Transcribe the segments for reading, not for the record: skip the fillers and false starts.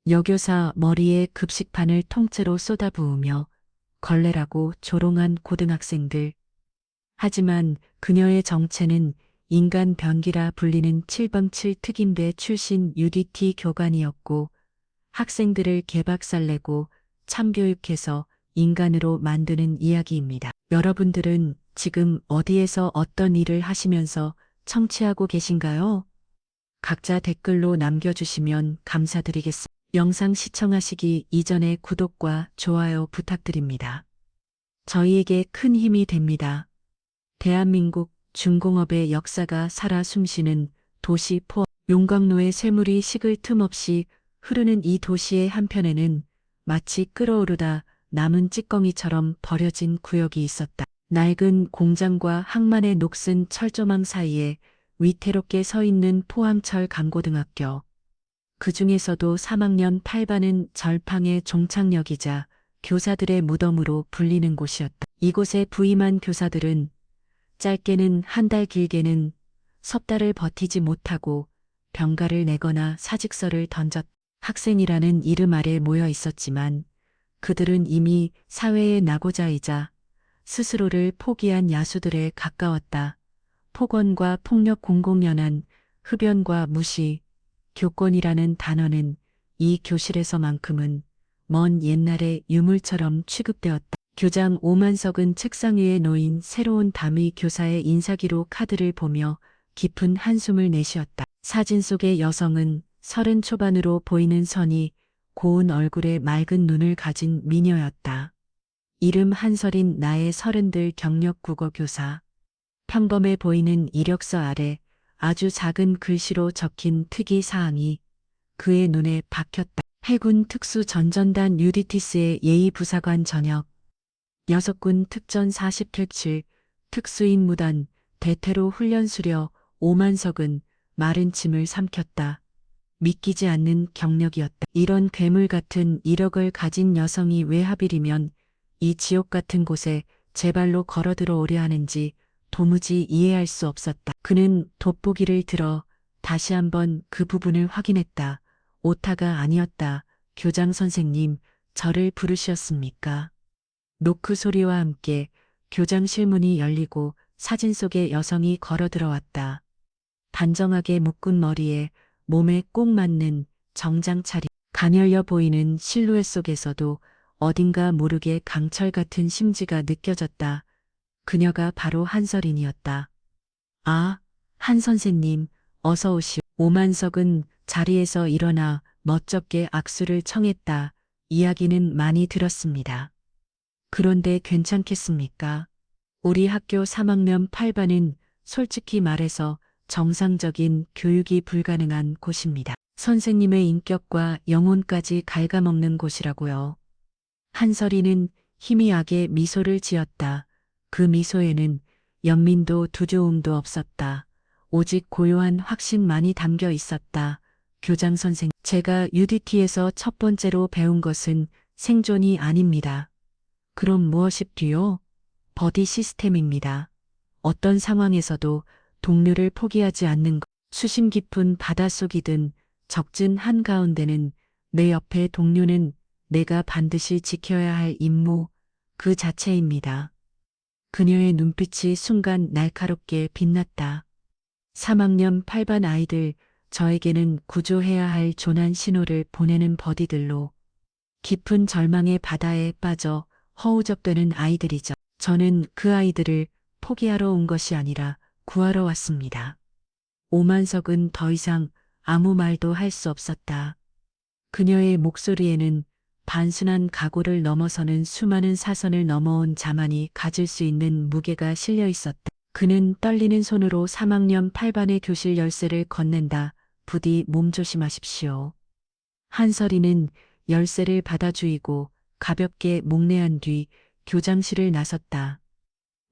여교사 머리에 급식판을 통째로 쏟아부으며 걸레라고 조롱한 고등학생들. 하지만 그녀의 정체는 인간 변기라 불리는 7번칠 특임대 출신 UDT 교관이었고 학생들을 개박살내고 참교육해서 인간으로 만드는 이야기입니다. 여러분들은 지금 어디에서 어떤 일을 하시면서 청취하고 계신가요? 각자 댓글로 남겨주시면 감사드리겠습니다. 영상 시청하시기 이전에 구독과 좋아요 부탁드립니다. 저희에게 큰 힘이 됩니다. 대한민국 중공업의 역사가 살아 숨쉬는 도시 포 용광로의 쇠물이 식을 틈 없이 흐르는 이 도시의 한편에는 마치 끓어오르다 남은 찌꺼기처럼 버려진 구역이 있었다. 낡은 공장과 항만의 녹슨 철조망 사이에 위태롭게 서 있는 포항철 강고등학교. 그 중에서도 3학년 8반은 절팡의 종착역이자 교사들의 무덤으로 불리는 곳이었다. 이곳에 부임한 교사들은 짧게는 한 달 길게는 석 달을 버티지 못하고 병가를 내거나 사직서를 던졌다. 학생이라는 이름 아래 모여 있었지만 그들은 이미 사회의 낙오자이자 스스로를 포기한 야수들에 가까웠다. 폭언과 폭력 공공연한 흡연과 무시, 교권이라는 단어는 이 교실에서만큼은 먼 옛날의 유물처럼 취급되었다. 교장 오만석은 책상 위에 놓인 새로운 담의 교사의 인사기록 카드를 보며 깊은 한숨을 내쉬었다. 사진 속의 여성은 30 초반으로 보이는 선이 고운 얼굴에 맑은 눈을 가진 미녀였다. 이름 한설인 나의 서른들 경력 국어 교사. 평범해 보이는 이력서 아래 아주 작은 글씨로 적힌 특이 사항이 그의 눈에 박혔다. 해군 특수 전전단 UDT스의 예의부사관 전역. 여섯군 특전 40킬칠 특수임무단 대테러 훈련 수료 오만석은 마른 침을 삼켰다. 믿기지 않는 경력이었다. 이런 괴물 같은 이력을 가진 여성이 왜 하필이면 이 지옥 같은 곳에 제 발로 걸어 들어오려 하는지 도무지 이해할 수 없었다. 그는 돋보기를 들어 다시 한번 그 부분을 확인했다. 오타가 아니었다. 교장 선생님, 저를 부르셨습니까? 노크 소리와 함께 교장실 문이 열리고 사진 속의 여성이 걸어 들어왔다. 단정하게 묶은 머리에 몸에 꼭 맞는 정장 차림, 가녀려 보이는 실루엣 속에서도 어딘가 모르게 강철 같은 심지가 느껴졌다. 그녀가 바로 한설인이었다. 아, 한 선생님, 어서 오시오. 오만석은 자리에서 일어나 멋쩍게 악수를 청했다. 이야기는 많이 들었습니다. 그런데 괜찮겠습니까? 우리 학교 3학년 8반은 솔직히 말해서 정상적인 교육이 불가능한 곳입니다. 선생님의 인격과 영혼까지 갉아먹는 곳이라고요. 한설이는 희미하게 미소를 지었다. 그 미소에는 연민도 두려움도 없었다. 오직 고요한 확신만이 담겨 있었다. 교장 선생, 제가 UDT에서 첫 번째로 배운 것은 생존이 아닙니다. 그럼 무엇이디요? 버디 시스템입니다. 어떤 상황에서도 동료를 포기하지 않는 것. 수심 깊은 바닷속이든 적진 한가운데는 내 옆에 동료는 내가 반드시 지켜야 할 임무 그 자체입니다. 그녀의 눈빛이 순간 날카롭게 빛났다. 3학년 8반 아이들, 저에게는 구조해야 할 조난 신호를 보내는 버디들로 깊은 절망의 바다에 빠져 허우적대는 아이들이죠. 저는 그 아이들을 포기하러 온 것이 아니라 구하러 왔습니다. 오만석은 더 이상 아무 말도 할 수 없었다. 그녀의 목소리에는 단순한 각오를 넘어서는 수많은 사선을 넘어온 자만이 가질 수 있는 무게가 실려 있었다. 그는 떨리는 손으로 3학년 8반의 교실 열쇠를 건넨다. 부디 몸조심하십시오. 한설이는 열쇠를 받아주이고 가볍게 목례한 뒤 교장실을 나섰다.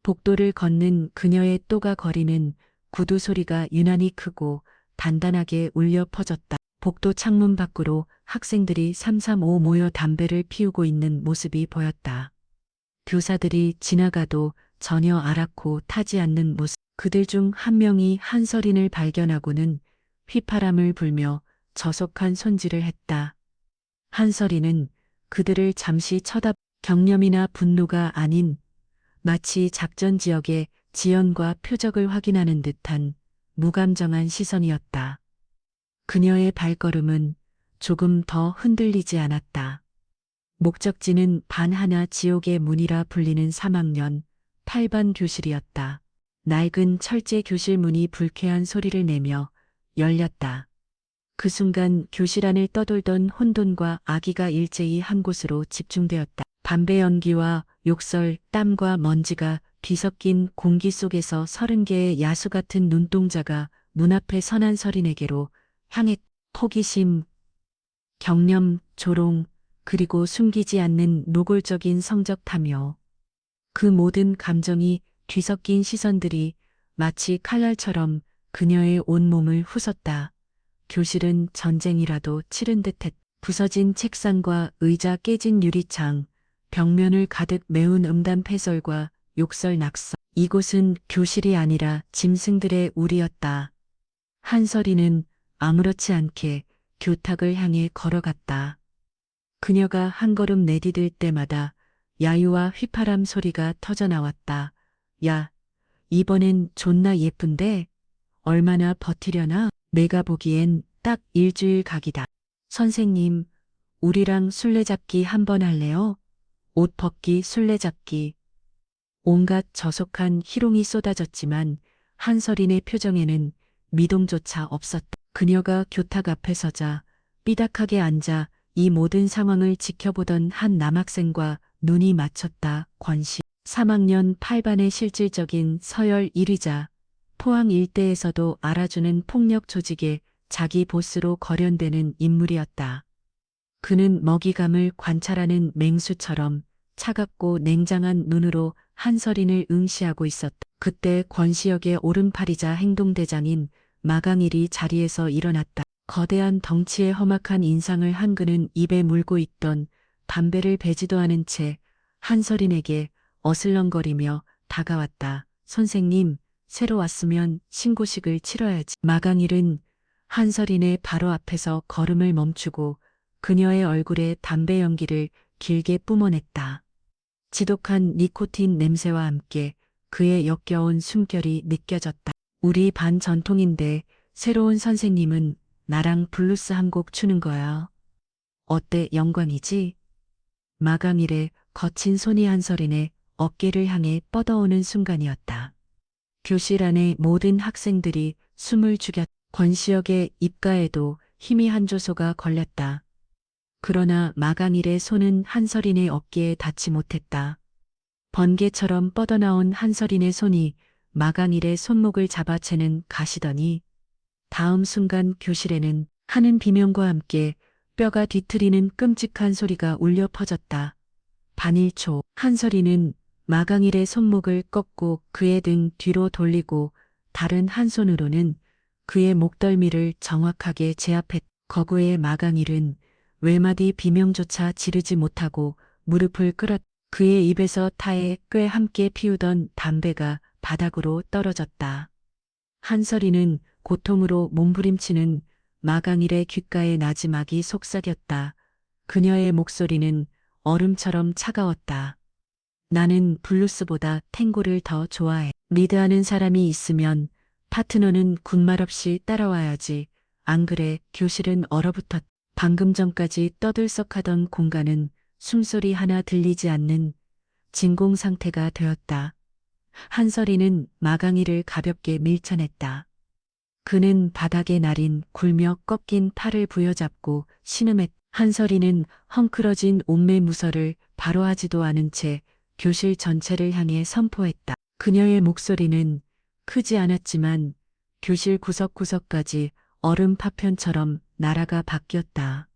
복도를 걷는 그녀의 또가 거리는 구두 소리가 유난히 크고 단단하게 울려 퍼졌다. 복도 창문 밖으로 학생들이 335 모여 담배를 피우고 있는 모습이 보였다. 교사들이 지나가도 전혀 아랑곳 타지 않는 모습. 그들 중 한 명이 한설인을 발견하고는 휘파람을 불며 저속한 손질을 했다. 한설이는 그들을 잠시 경념이나 분노가 아닌 마치 작전 지역의 지연과 표적을 확인하는 듯한 무감정한 시선이었다. 그녀의 발걸음은 조금 더 흔들리지 않았다. 목적지는 반 하나 지옥의 문이라 불리는 3학년 8반 교실이었다. 낡은 철제 교실 문이 불쾌한 소리를 내며 열렸다. 그 순간 교실 안을 떠돌던 혼돈과 아기가 일제히 한 곳으로 집중되었다. 담배 연기와 욕설, 땀과 먼지가 뒤섞인 공기 속에서 30개의 야수 같은 눈동자가 문 앞에 선 한설인에게로 향해 호기심, 경념, 조롱, 그리고 숨기지 않는 노골적인 성적타며 그 모든 감정이 뒤섞인 시선들이 마치 칼날처럼 그녀의 온몸을 후섰다. 교실은 전쟁이라도 치른 듯했다. 부서진 책상과 의자, 깨진 유리창, 벽면을 가득 메운 음담 패설과 욕설 낙서. 이곳은 교실이 아니라 짐승들의 우리였다. 한설이는 아무렇지 않게 교탁을 향해 걸어갔다. 그녀가 한 걸음 내디딜 때마다 야유와 휘파람 소리가 터져나왔다. 야, 이번엔 존나 예쁜데? 얼마나 버티려나? 내가 보기엔 딱 일주일 각이다. 선생님, 우리랑 술래잡기 한번 할래요? 옷 벗기 술래잡기. 온갖 저속한 희롱이 쏟아졌지만 한설인의 표정에는 미동조차 없었다. 그녀가 교탁 앞에 서자 삐딱하게 앉아 이 모든 상황을 지켜보던 한 남학생과 눈이 맞췄다. 권시. 3학년 8반의 실질적인 서열 1위자, 포항 일대에서도 알아주는 폭력 조직의 자기 보스로 거론되는 인물이었다. 그는 먹이감을 관찰하는 맹수처럼 차갑고 냉정한 눈으로 한설인을 응시하고 있었다. 그때 권시역의 오른팔이자 행동대장인 마강일이 자리에서 일어났다. 거대한 덩치에 험악한 인상을 한 그는 입에 물고 있던 담배를 배지도 않은 채 한설인에게 어슬렁거리며 다가왔다. 선생님, 새로 왔으면 신고식을 치러야지. 마강일은 한설인의 바로 앞에서 걸음을 멈추고 그녀의 얼굴에 담배 연기를 길게 뿜어냈다. 지독한 니코틴 냄새와 함께 그의 역겨운 숨결이 느껴졌다. 우리 반 전통인데 새로운 선생님은 나랑 블루스 한 곡 추는 거야. 어때, 영광이지? 마강일의 거친 손이 한설인의 어깨를 향해 뻗어오는 순간이었다. 교실 안의 모든 학생들이 숨을 죽였. 권시혁의 입가에도 힘이 한 조소가 걸렸다. 그러나 마강일의 손은 한설인의 어깨에 닿지 못했다. 번개처럼 뻗어나온 한설인의 손이 마강일의 손목을 잡아채는 가시더니 다음 순간 교실에는 하는 비명과 함께 뼈가 뒤틀리는 끔찍한 소리가 울려 퍼졌다. 반일초 한설이는 마강일의 손목을 꺾고 그의 등 뒤로 돌리고 다른 한 손으로는 그의 목덜미를 정확하게 제압했다. 거구의 마강일은 외마디 비명조차 지르지 못하고 무릎을 꿇었다. 그의 입에서 타에 꽤 함께 피우던 담배가 바닥으로 떨어졌다. 한설이는 고통으로 몸부림치는 마강일의 귓가에 나지막이 속삭였다. 그녀의 목소리는 얼음처럼 차가웠다. 나는 블루스보다 탱고를 더 좋아해. 리드하는 사람이 있으면 파트너는 군말 없이 따라와야지. 안 그래. 교실은 얼어붙었다. 방금 전까지 떠들썩하던 공간은 숨소리 하나 들리지 않는 진공 상태가 되었다. 한설이는 마강이를 가볍게 밀쳐냈다. 그는 바닥에 나린 굴며 꺾인 팔을 부여잡고 신음했다. 한설이는 헝클어진 옷매무서를 바로 하지도 않은 채 교실 전체를 향해 선포했다. 그녀의 목소리는 크지 않았지만 교실 구석구석까지 얼음 파편처럼 나라가 바뀌었다.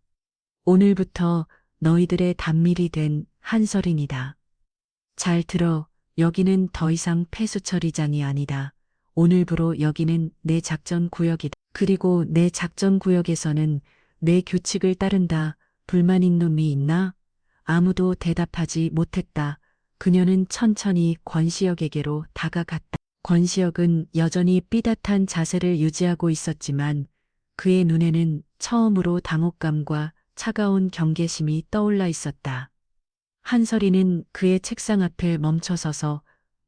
오늘부터 너희들의 단밀이 된 한설인이다. 잘 들어, 여기는 더 이상 폐수처리장이 아니다. 오늘부로 여기는 내 작전 구역이다. 그리고 내 작전 구역에서는 내 규칙을 따른다. 불만인 놈이 있나? 아무도 대답하지 못했다. 그녀는 천천히 권시혁에게로 다가갔다. 권시혁은 여전히 삐끗한 자세를 유지하고 있었지만 그의 눈에는 처음으로 당혹감과 차가운 경계심이 떠올라 있었다. 한설이는 그의 책상 앞에 멈춰서서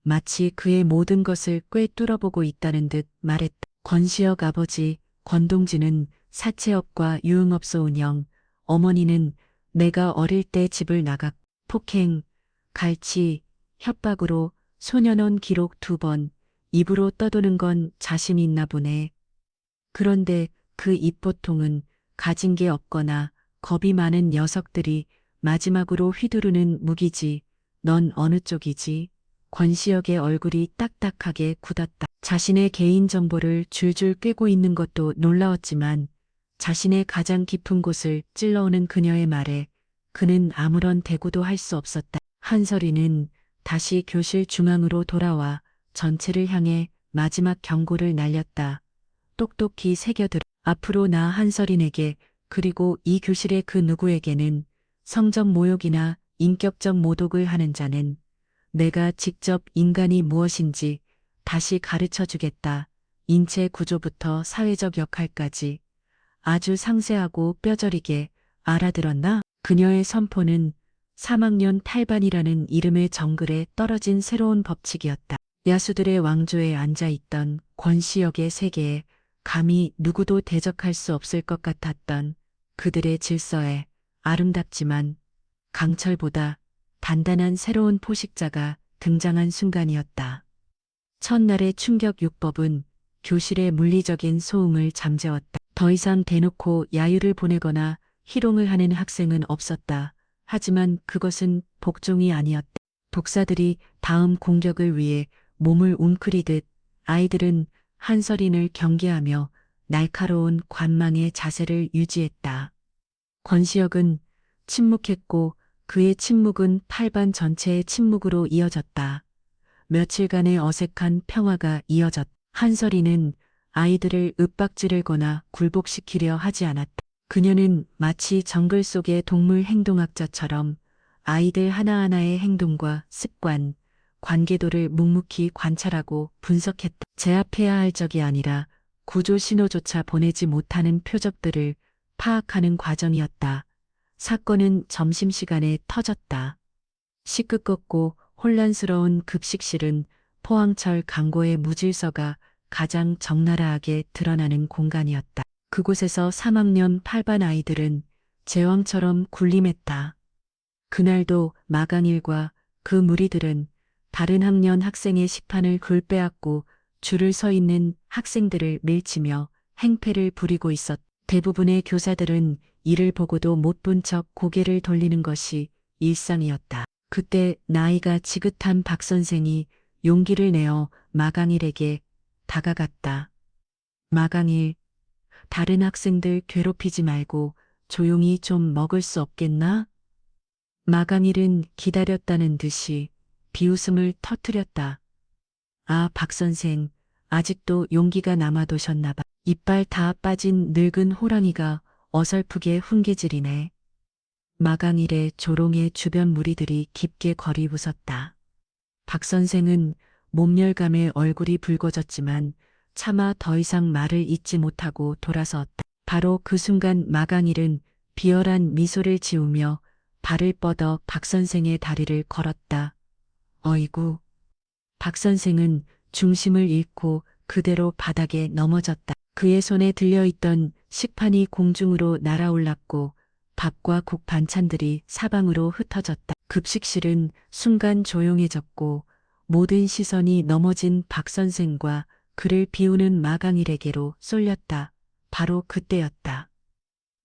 마치 그의 모든 것을 꿰뚫어보고 있다는 듯 말했다. 권시혁 아버지, 권동진은 사채업과 유흥업소 운영, 어머니는 내가 어릴 때 집을 나가 폭행, 갈치, 협박으로 소년원 기록 2번, 입으로 떠도는 건 자신 있나 보네. 그런데 그 입보통은 가진 게 없거나 겁이 많은 녀석들이 마지막으로 휘두르는 무기지. 넌 어느 쪽이지? 권시혁의 얼굴이 딱딱하게 굳었다. 자신의 개인정보를 줄줄 꿰고 있는 것도 놀라웠지만 자신의 가장 깊은 곳을 찔러오는 그녀의 말에 그는 아무런 대꾸도 할 수 없었다. 한설이는 다시 교실 중앙으로 돌아와 전체를 향해 마지막 경고를 날렸다. 똑똑히 새겨들어. 앞으로 나 한설인에게 그리고 이 교실의 그 누구에게는 성적 모욕이나 인격적 모독을 하는 자는 내가 직접 인간이 무엇인지 다시 가르쳐 주겠다. 인체 구조부터 사회적 역할까지 아주 상세하고 뼈저리게. 알아들었나? 그녀의 선포는 3학년 탈반이라는 이름의 정글에 떨어진 새로운 법칙이었다. 야수들의 왕조에 앉아있던 권시혁의 세계에 감히 누구도 대적할 수 없을 것 같았던 그들의 질서에 아름답지만 강철보다 단단한 새로운 포식자가 등장한 순간이었다. 첫날의 충격 요법은 교실의 물리적인 소음을 잠재웠다. 더 이상 대놓고 야유를 보내거나 희롱을 하는 학생은 없었다. 하지만 그것은 복종이 아니었다. 독사들이 다음 공격을 위해 몸을 웅크리듯 아이들은 한설인을 경계하며 날카로운 관망의 자세를 유지했다. 권시혁은 침묵했고 그의 침묵은 8반 전체의 침묵으로 이어졌다. 며칠간의 어색한 평화가 이어졌다. 한설이는 아이들을 윽박지르거나 굴복시키려 하지 않았다. 그녀는 마치 정글 속의 동물 행동학자처럼 아이들 하나하나의 행동과 습관, 관계도를 묵묵히 관찰하고 분석했다. 제압해야 할 적이 아니라 구조 신호조차 보내지 못하는 표적들을 파악하는 과정이었다. 사건은 점심시간에 터졌다. 시끄럽고 혼란스러운 급식실은 포항철 강고의 무질서가 가장 적나라하게 드러나는 공간이었다. 그곳에서 3학년 8반 아이들은 제왕처럼 군림했다. 그날도 마강일과 그 무리들은 다른 학년 학생의 식판을 굴빼앗고 줄을 서 있는 학생들을 밀치며 행패를 부리고 있었다. 대부분의 교사들은 이를 보고도 못 본 척 고개를 돌리는 것이 일상이었다. 그때 나이가 지긋한 박 선생이 용기를 내어 마강일에게 다가갔다. 마강일, 다른 학생들 괴롭히지 말고 조용히 좀 먹을 수 없겠나? 마강일은 기다렸다는 듯이 비웃음을 터뜨렸다. 아, 박 선생, 아직도 용기가 남아도셨나 봐. 이빨 다 빠진 늙은 호랑이가 어설프게 훈계질이네. 마강일의 조롱에 주변 무리들이 깊게 거리 웃었다. 박 선생은 몸열감에 얼굴이 붉어졌지만 차마 더 이상 말을 잇지 못하고 돌아섰다. 바로 그 순간 마강일은 비열한 미소를 지으며 발을 뻗어 박 선생의 다리를 걸었다. 어이구. 박 선생은 중심을 잃고 그대로 바닥에 넘어졌다. 그의 손에 들려있던 식판이 공중으로 날아올랐고 밥과 국 반찬들이 사방으로 흩어졌다. 급식실은 순간 조용해졌고 모든 시선이 넘어진 박 선생과 그를 비우는 마강일에게로 쏠렸다. 바로 그때였다.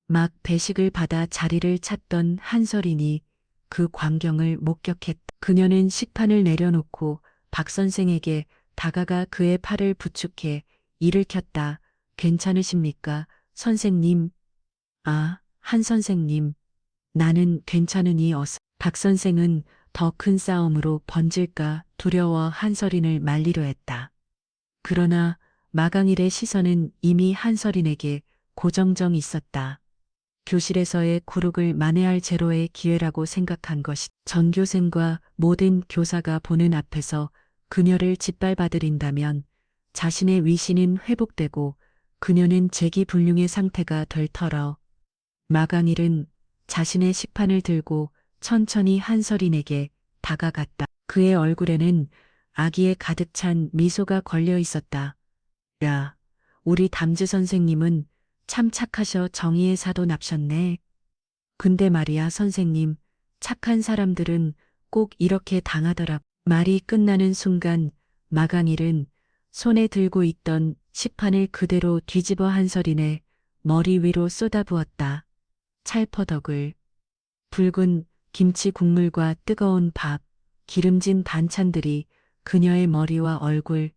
막 배식을 받아 자리를 찾던 한설인이 그 광경을 목격했다. 그녀는 식판을 내려놓고 박 선생에게 다가가 그의 팔을 부축해 이를 켰다. 괜찮으십니까, 선생님? 아, 한 선생님. 나는 괜찮으니 어서. 박 선생은 더 큰 싸움으로 번질까 두려워 한설인을 말리려 했다. 그러나 마강일의 시선은 이미 한설인에게 고정정 있었다. 교실에서의 굴욕을 만회할 제로의 기회라고 생각한 것이 전교생과 모든 교사가 보는 앞에서 그녀를 짓밟아들인다면 자신의 위신은 회복되고 그녀는 재기불능의 상태가 될 터러. 마강일은 자신의 식판을 들고 천천히 한설인에게 다가갔다. 그의 얼굴에는 아기에 가득 찬 미소가 걸려 있었다. 야, 우리 담즈 선생님은 참 착하셔. 정의의 사도 납셨네. 근데 말이야, 선생님. 착한 사람들은 꼭 이렇게 당하더라. 말이 끝나는 순간 마강일은 손에 들고 있던 식판을 그대로 뒤집어 한설인의 머리 위로 쏟아부었다. 찰퍼덕을 붉은 김치 국물과 뜨거운 밥, 기름진 반찬들이 그녀의 머리와 얼굴,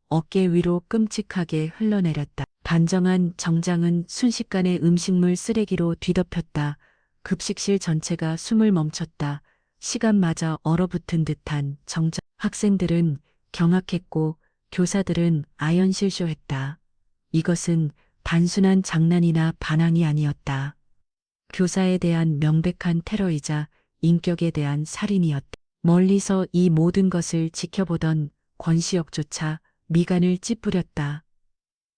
어깨 위로 끔찍하게 흘러내렸다. 반정한 정장은 순식간에 음식물 쓰레기로 뒤덮였다. 급식실 전체가 숨을 멈췄다. 시간마저 얼어붙은 듯한 정장. 학생들은 경악했고 교사들은 아연실쇼했다. 이것은 단순한 장난이나 반항이 아니었다. 교사에 대한 명백한 테러이자 인격에 대한 살인이었다. 멀리서 이 모든 것을 지켜보던 권시혁조차 미간을 찌푸렸다.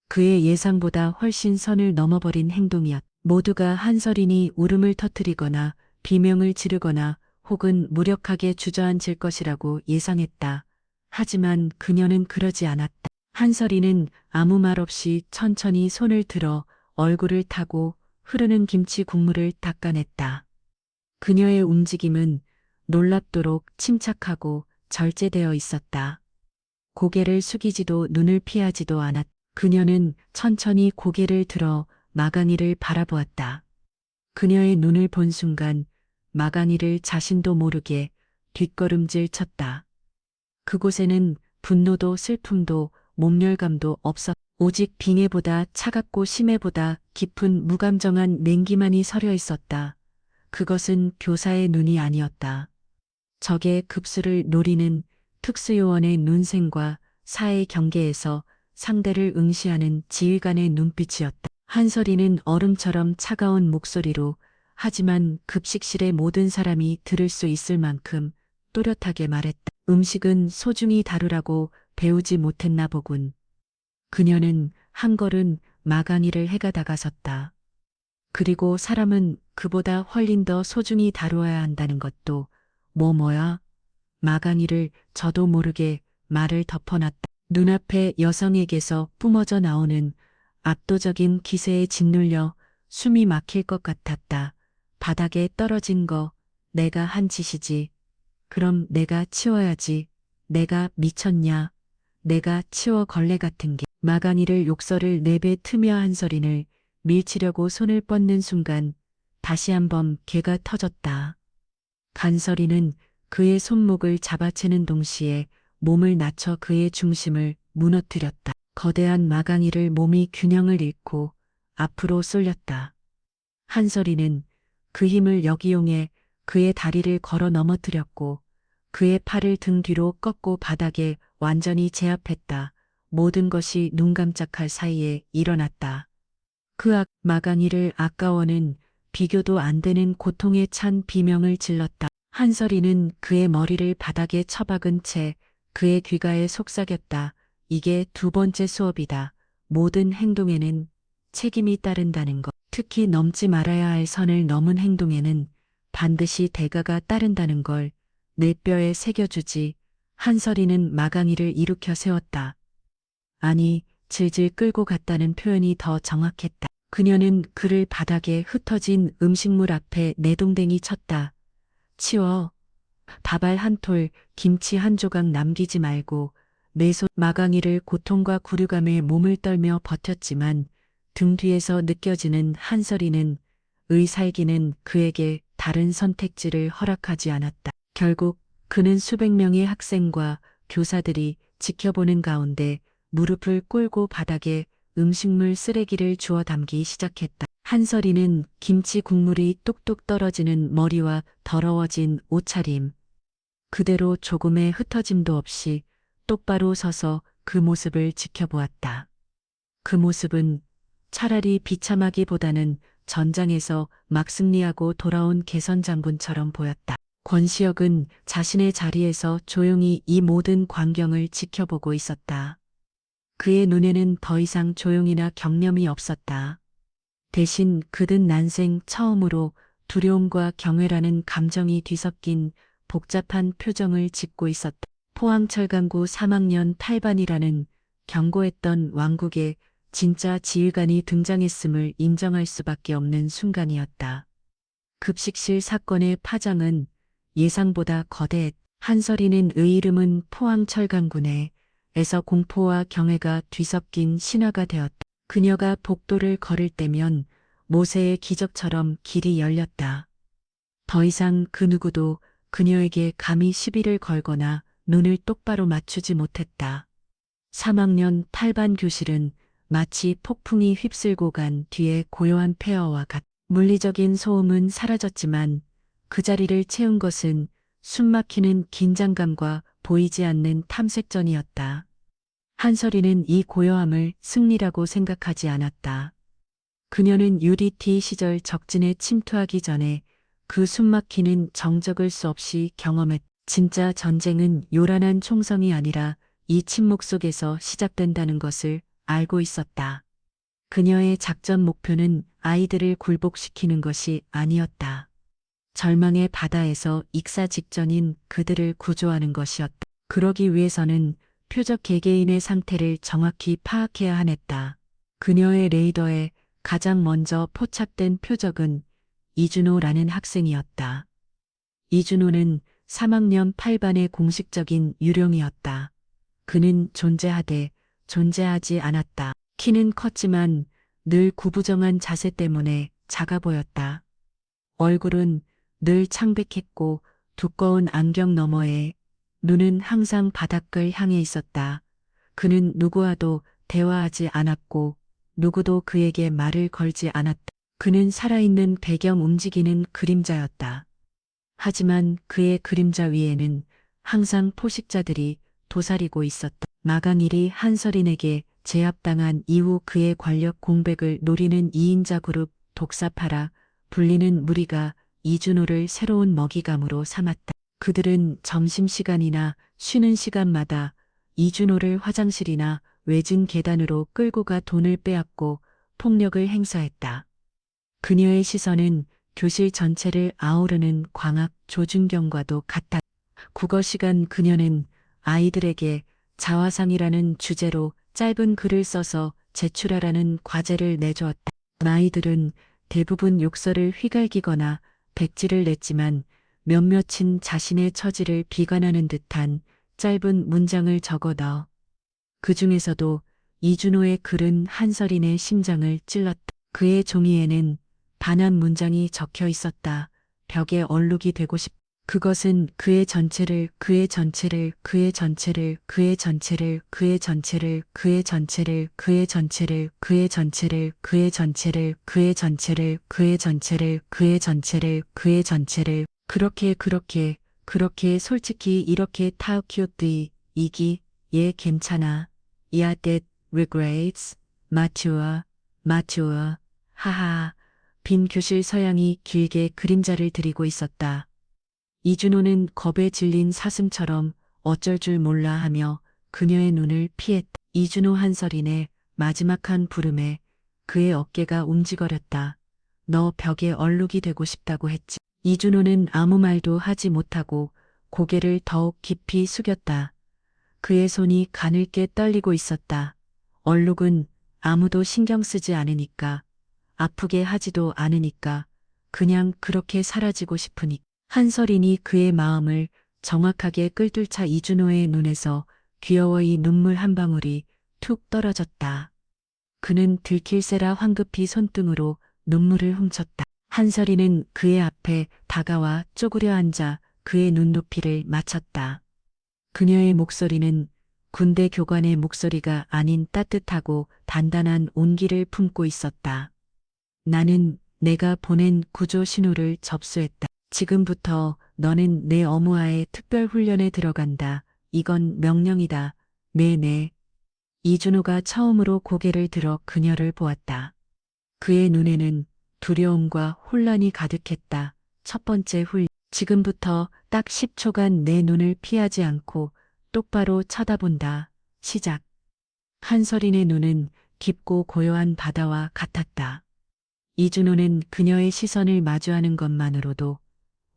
그의 예상보다 훨씬 선을 넘어버린 행동이었다. 모두가 한설인이 울음을 터뜨리거나 비명을 지르거나 혹은 무력하게 주저앉을 것이라고 예상했다. 하지만 그녀는 그러지 않았다. 한설인은 아무 말 없이 천천히 손을 들어 얼굴을 타고 흐르는 김치 국물을 닦아냈다. 그녀의 움직임은 놀랍도록 침착하고 절제되어 있었다. 고개를 숙이지도 눈을 피하지도 않았다. 그녀는 천천히 고개를 들어 마강이를 바라보았다. 그녀의 눈을 본 순간 마강이를 자신도 모르게 뒷걸음질 쳤다. 그곳에는 분노도 슬픔도 모멸감도 없었다. 오직 빙의보다 차갑고 심해보다 깊은 무감정한 냉기만이 서려 있었다. 그것은 교사의 눈이 아니었다. 적의 급수를 노리는 특수요원의 눈생과 사의 경계에서 상대를 응시하는 지휘관의 눈빛이었다. 한설이는 얼음처럼 차가운 목소리로 하지만 급식실의 모든 사람이 들을 수 있을 만큼 또렷하게 말했다. 음식은 소중히 다루라고 배우지 못했나 보군. 그녀는 한 걸음 마강이를 해가 다가섰다. 그리고 사람은 그보다 훨씬 더 소중히 다루어야 한다는 것도 뭐야? 마강이를 저도 모르게 말을 덮어놨다. 눈앞에 여성에게서 뿜어져 나오는 압도적인 기세에 짓눌려 숨이 막힐 것 같았다. 바닥에 떨어진 거 내가 한 짓이지. 그럼 내가 치워야지. 내가 미쳤냐. 내가 치워 걸레 같은 게. 마강이를 욕설을 내뱉으며 한설인을 밀치려고 손을 뻗는 순간 다시 한번 개가 터졌다. 간설이는 그의 손목을 잡아채는 동시에 몸을 낮춰 그의 중심을 무너뜨렸다. 거대한 마강이를 몸이 균형을 잃고 앞으로 쏠렸다. 한설이는 그 힘을 역이용해 그의 다리를 걸어 넘어뜨렸고 그의 팔을 등 뒤로 꺾고 바닥에 완전히 제압했다. 모든 것이 눈 깜짝할 사이에 일어났다. 그 마강이를 아까워는 비교도 안 되는 고통에 찬 비명을 질렀다. 한설이는 그의 머리를 바닥에 처박은 채 그의 귀가에 속삭였다. 이게 두 번째 수업이다. 모든 행동에는 책임이 따른다는 것. 특히 넘지 말아야 할 선을 넘은 행동에는 반드시 대가가 따른다는 걸 내 뼈에 새겨주지. 한설이는 마강이를 일으켜 세웠다. 아니, 질질 끌고 갔다는 표현이 더 정확했다. 그녀는 그를 바닥에 흩어진 음식물 앞에 내동댕이 쳤다. 치워. 밥알 한 톨, 김치 한 조각 남기지 말고. 내 손 마강이를 고통과 굴유감에 몸을 떨며 버텼지만 등 뒤에서 느껴지는 한설이는 의살기는 그에게 다른 선택지를 허락하지 않았다. 결국 그는 수백 명의 학생과 교사들이 지켜보는 가운데 무릎을 꿇고 바닥에 음식물 쓰레기를 주워 담기 시작했다. 한설이는 김치 국물이 뚝뚝 떨어지는 머리와 더러워진 옷차림, 그대로 조금의 흩어짐도 없이 똑바로 서서 그 모습을 지켜보았다. 그 모습은 차라리 비참하기보다는 전장에서 막 승리하고 돌아온 개선 장군처럼 보였다. 권시혁은 자신의 자리에서 조용히 이 모든 광경을 지켜보고 있었다. 그의 눈에는 더 이상 조용이나 경념이 없었다. 대신 그는 난생 처음으로 두려움과 경외라는 감정이 뒤섞인 복잡한 표정을 짓고 있었다. 포항철강구 3학년 8반이라는 견고했던 왕국에 진짜 지휘관이 등장했음을 인정할 수밖에 없는 순간이었다. 급식실 사건의 파장은 예상보다 거대했다. 한설이는 의 이름은 포항철강군에서 공포와 경외가 뒤섞인 신화가 되었다. 그녀가 복도를 걸을 때면 모세의 기적처럼 길이 열렸다. 더 이상 그 누구도 그녀에게 감히 시비를 걸거나 눈을 똑바로 맞추지 못했다. 3학년 8반 교실은 마치 폭풍이 휩쓸고 간 뒤에 고요한 폐허와 같. 물리적인 소음은 사라졌지만 그 자리를 채운 것은 숨막히는 긴장감과 보이지 않는 탐색전이었다. 한설이는 이 고요함을 승리라고 생각하지 않았다. 그녀는 UDT 시절 적진에 침투하기 전에 그 숨막히는 정적을 수없이 경험했다. 진짜 전쟁은 요란한 총성이 아니라 이 침묵 속에서 시작된다는 것을 알고 있었다. 그녀의 작전 목표는 아이들을 굴복시키는 것이 아니었다. 절망의 바다에서 익사 직전인 그들을 구조하는 것이었다. 그러기 위해서는 표적 개개인의 상태를 정확히 파악해야 하냈다. 그녀의 레이더에 가장 먼저 포착된 표적은 이준호라는 학생이었다. 이준호는 3학년 8반의 공식적인 유령이었다. 그는 존재하되 존재하지 않았다. 키는 컸지만 늘 구부정한 자세 때문에 작아 보였다. 얼굴은 늘 창백했고 두꺼운 안경 너머에 눈은 항상 바닥을 향해 있었다. 그는 누구와도 대화하지 않았고 누구도 그에게 말을 걸지 않았다. 그는 살아있는 배경 움직이는 그림자였다. 하지만 그의 그림자 위에는 항상 포식자들이 도사리고 있었다. 마강일이 한설인에게 제압당한 이후 그의 권력 공백을 노리는 2인자 그룹 독사파라 불리는 무리가 이준호를 새로운 먹이감으로 삼았다. 그들은 점심시간이나 쉬는 시간마다 이준호를 화장실이나 외진 계단으로 끌고 가 돈을 빼앗고 폭력을 행사했다. 그녀의 시선은 교실 전체를 아우르는 광학 조준경과도 같았다. 국어시간 그녀는 아이들에게 자화상이라는 주제로 짧은 글을 써서 제출하라는 과제를 내주었다. 아이들은 대부분 욕설을 휘갈기거나 백지를 냈지만 몇몇은 자신의 처지를 비관하는 듯한 짧은 문장을 적어 넣어. 그 중에서도 이준호의 글은 한설인의 심장을 찔렀다. 그의 종이에는 단한 문장이 적혀 있었다. 벽에 얼룩이 되고 싶다. 그것은 그의 전체를, 그의 전체를, 그의 전체를, 그의 전체를, 그의 전체를, 그의 전체를, 그의 전체를, 그의 전체를, 그의 전체를, 그의 전체를, 그의 전체를, 그의 전체를, 그의 전체를, 그렇게 솔직히 이렇게 타우키오뜨이, 이기, 예 괜찮아. Yeah that regrets, 마튜아, 하하. 빈 교실 서양이 길게 그림자를 들이고 있었다. 이준호는 겁에 질린 사슴처럼 어쩔 줄 몰라 하며 그녀의 눈을 피했다. 이준호 한설인의 마지막 한 부름에 그의 어깨가 움직거렸다. 너 벽에 얼룩이 되고 싶다고 했지. 이준호는 아무 말도 하지 못하고 고개를 더욱 깊이 숙였다. 그의 손이 가늘게 떨리고 있었다. 얼룩은 아무도 신경 쓰지 않으니까, 아프게 하지도 않으니까, 그냥 그렇게 사라지고 싶으니. 한설인이 그의 마음을 정확하게 끌뚫자 이준호의 눈에서 귀여워이 눈물 한 방울이 툭 떨어졌다. 그는 들킬세라 황급히 손등으로 눈물을 훔쳤다. 한설이는 그의 앞에 다가와 쪼그려 앉아 그의 눈높이를 맞췄다. 그녀의 목소리는 군대 교관의 목소리가 아닌 따뜻하고 단단한 온기를 품고 있었다. 나는 내가 보낸 구조 신호를 접수했다. 지금부터 너는 내 어무하에 특별 훈련에 들어간다. 이건 명령이다. 네네. 이준호가 처음으로 고개를 들어 그녀를 보았다. 그의 눈에는 두려움과 혼란이 가득했다. 첫 번째 훈련. 지금부터 딱 10초간 내 눈을 피하지 않고 똑바로 쳐다본다. 시작. 한설인의 눈은 깊고 고요한 바다와 같았다. 이준호는 그녀의 시선을 마주하는 것만으로도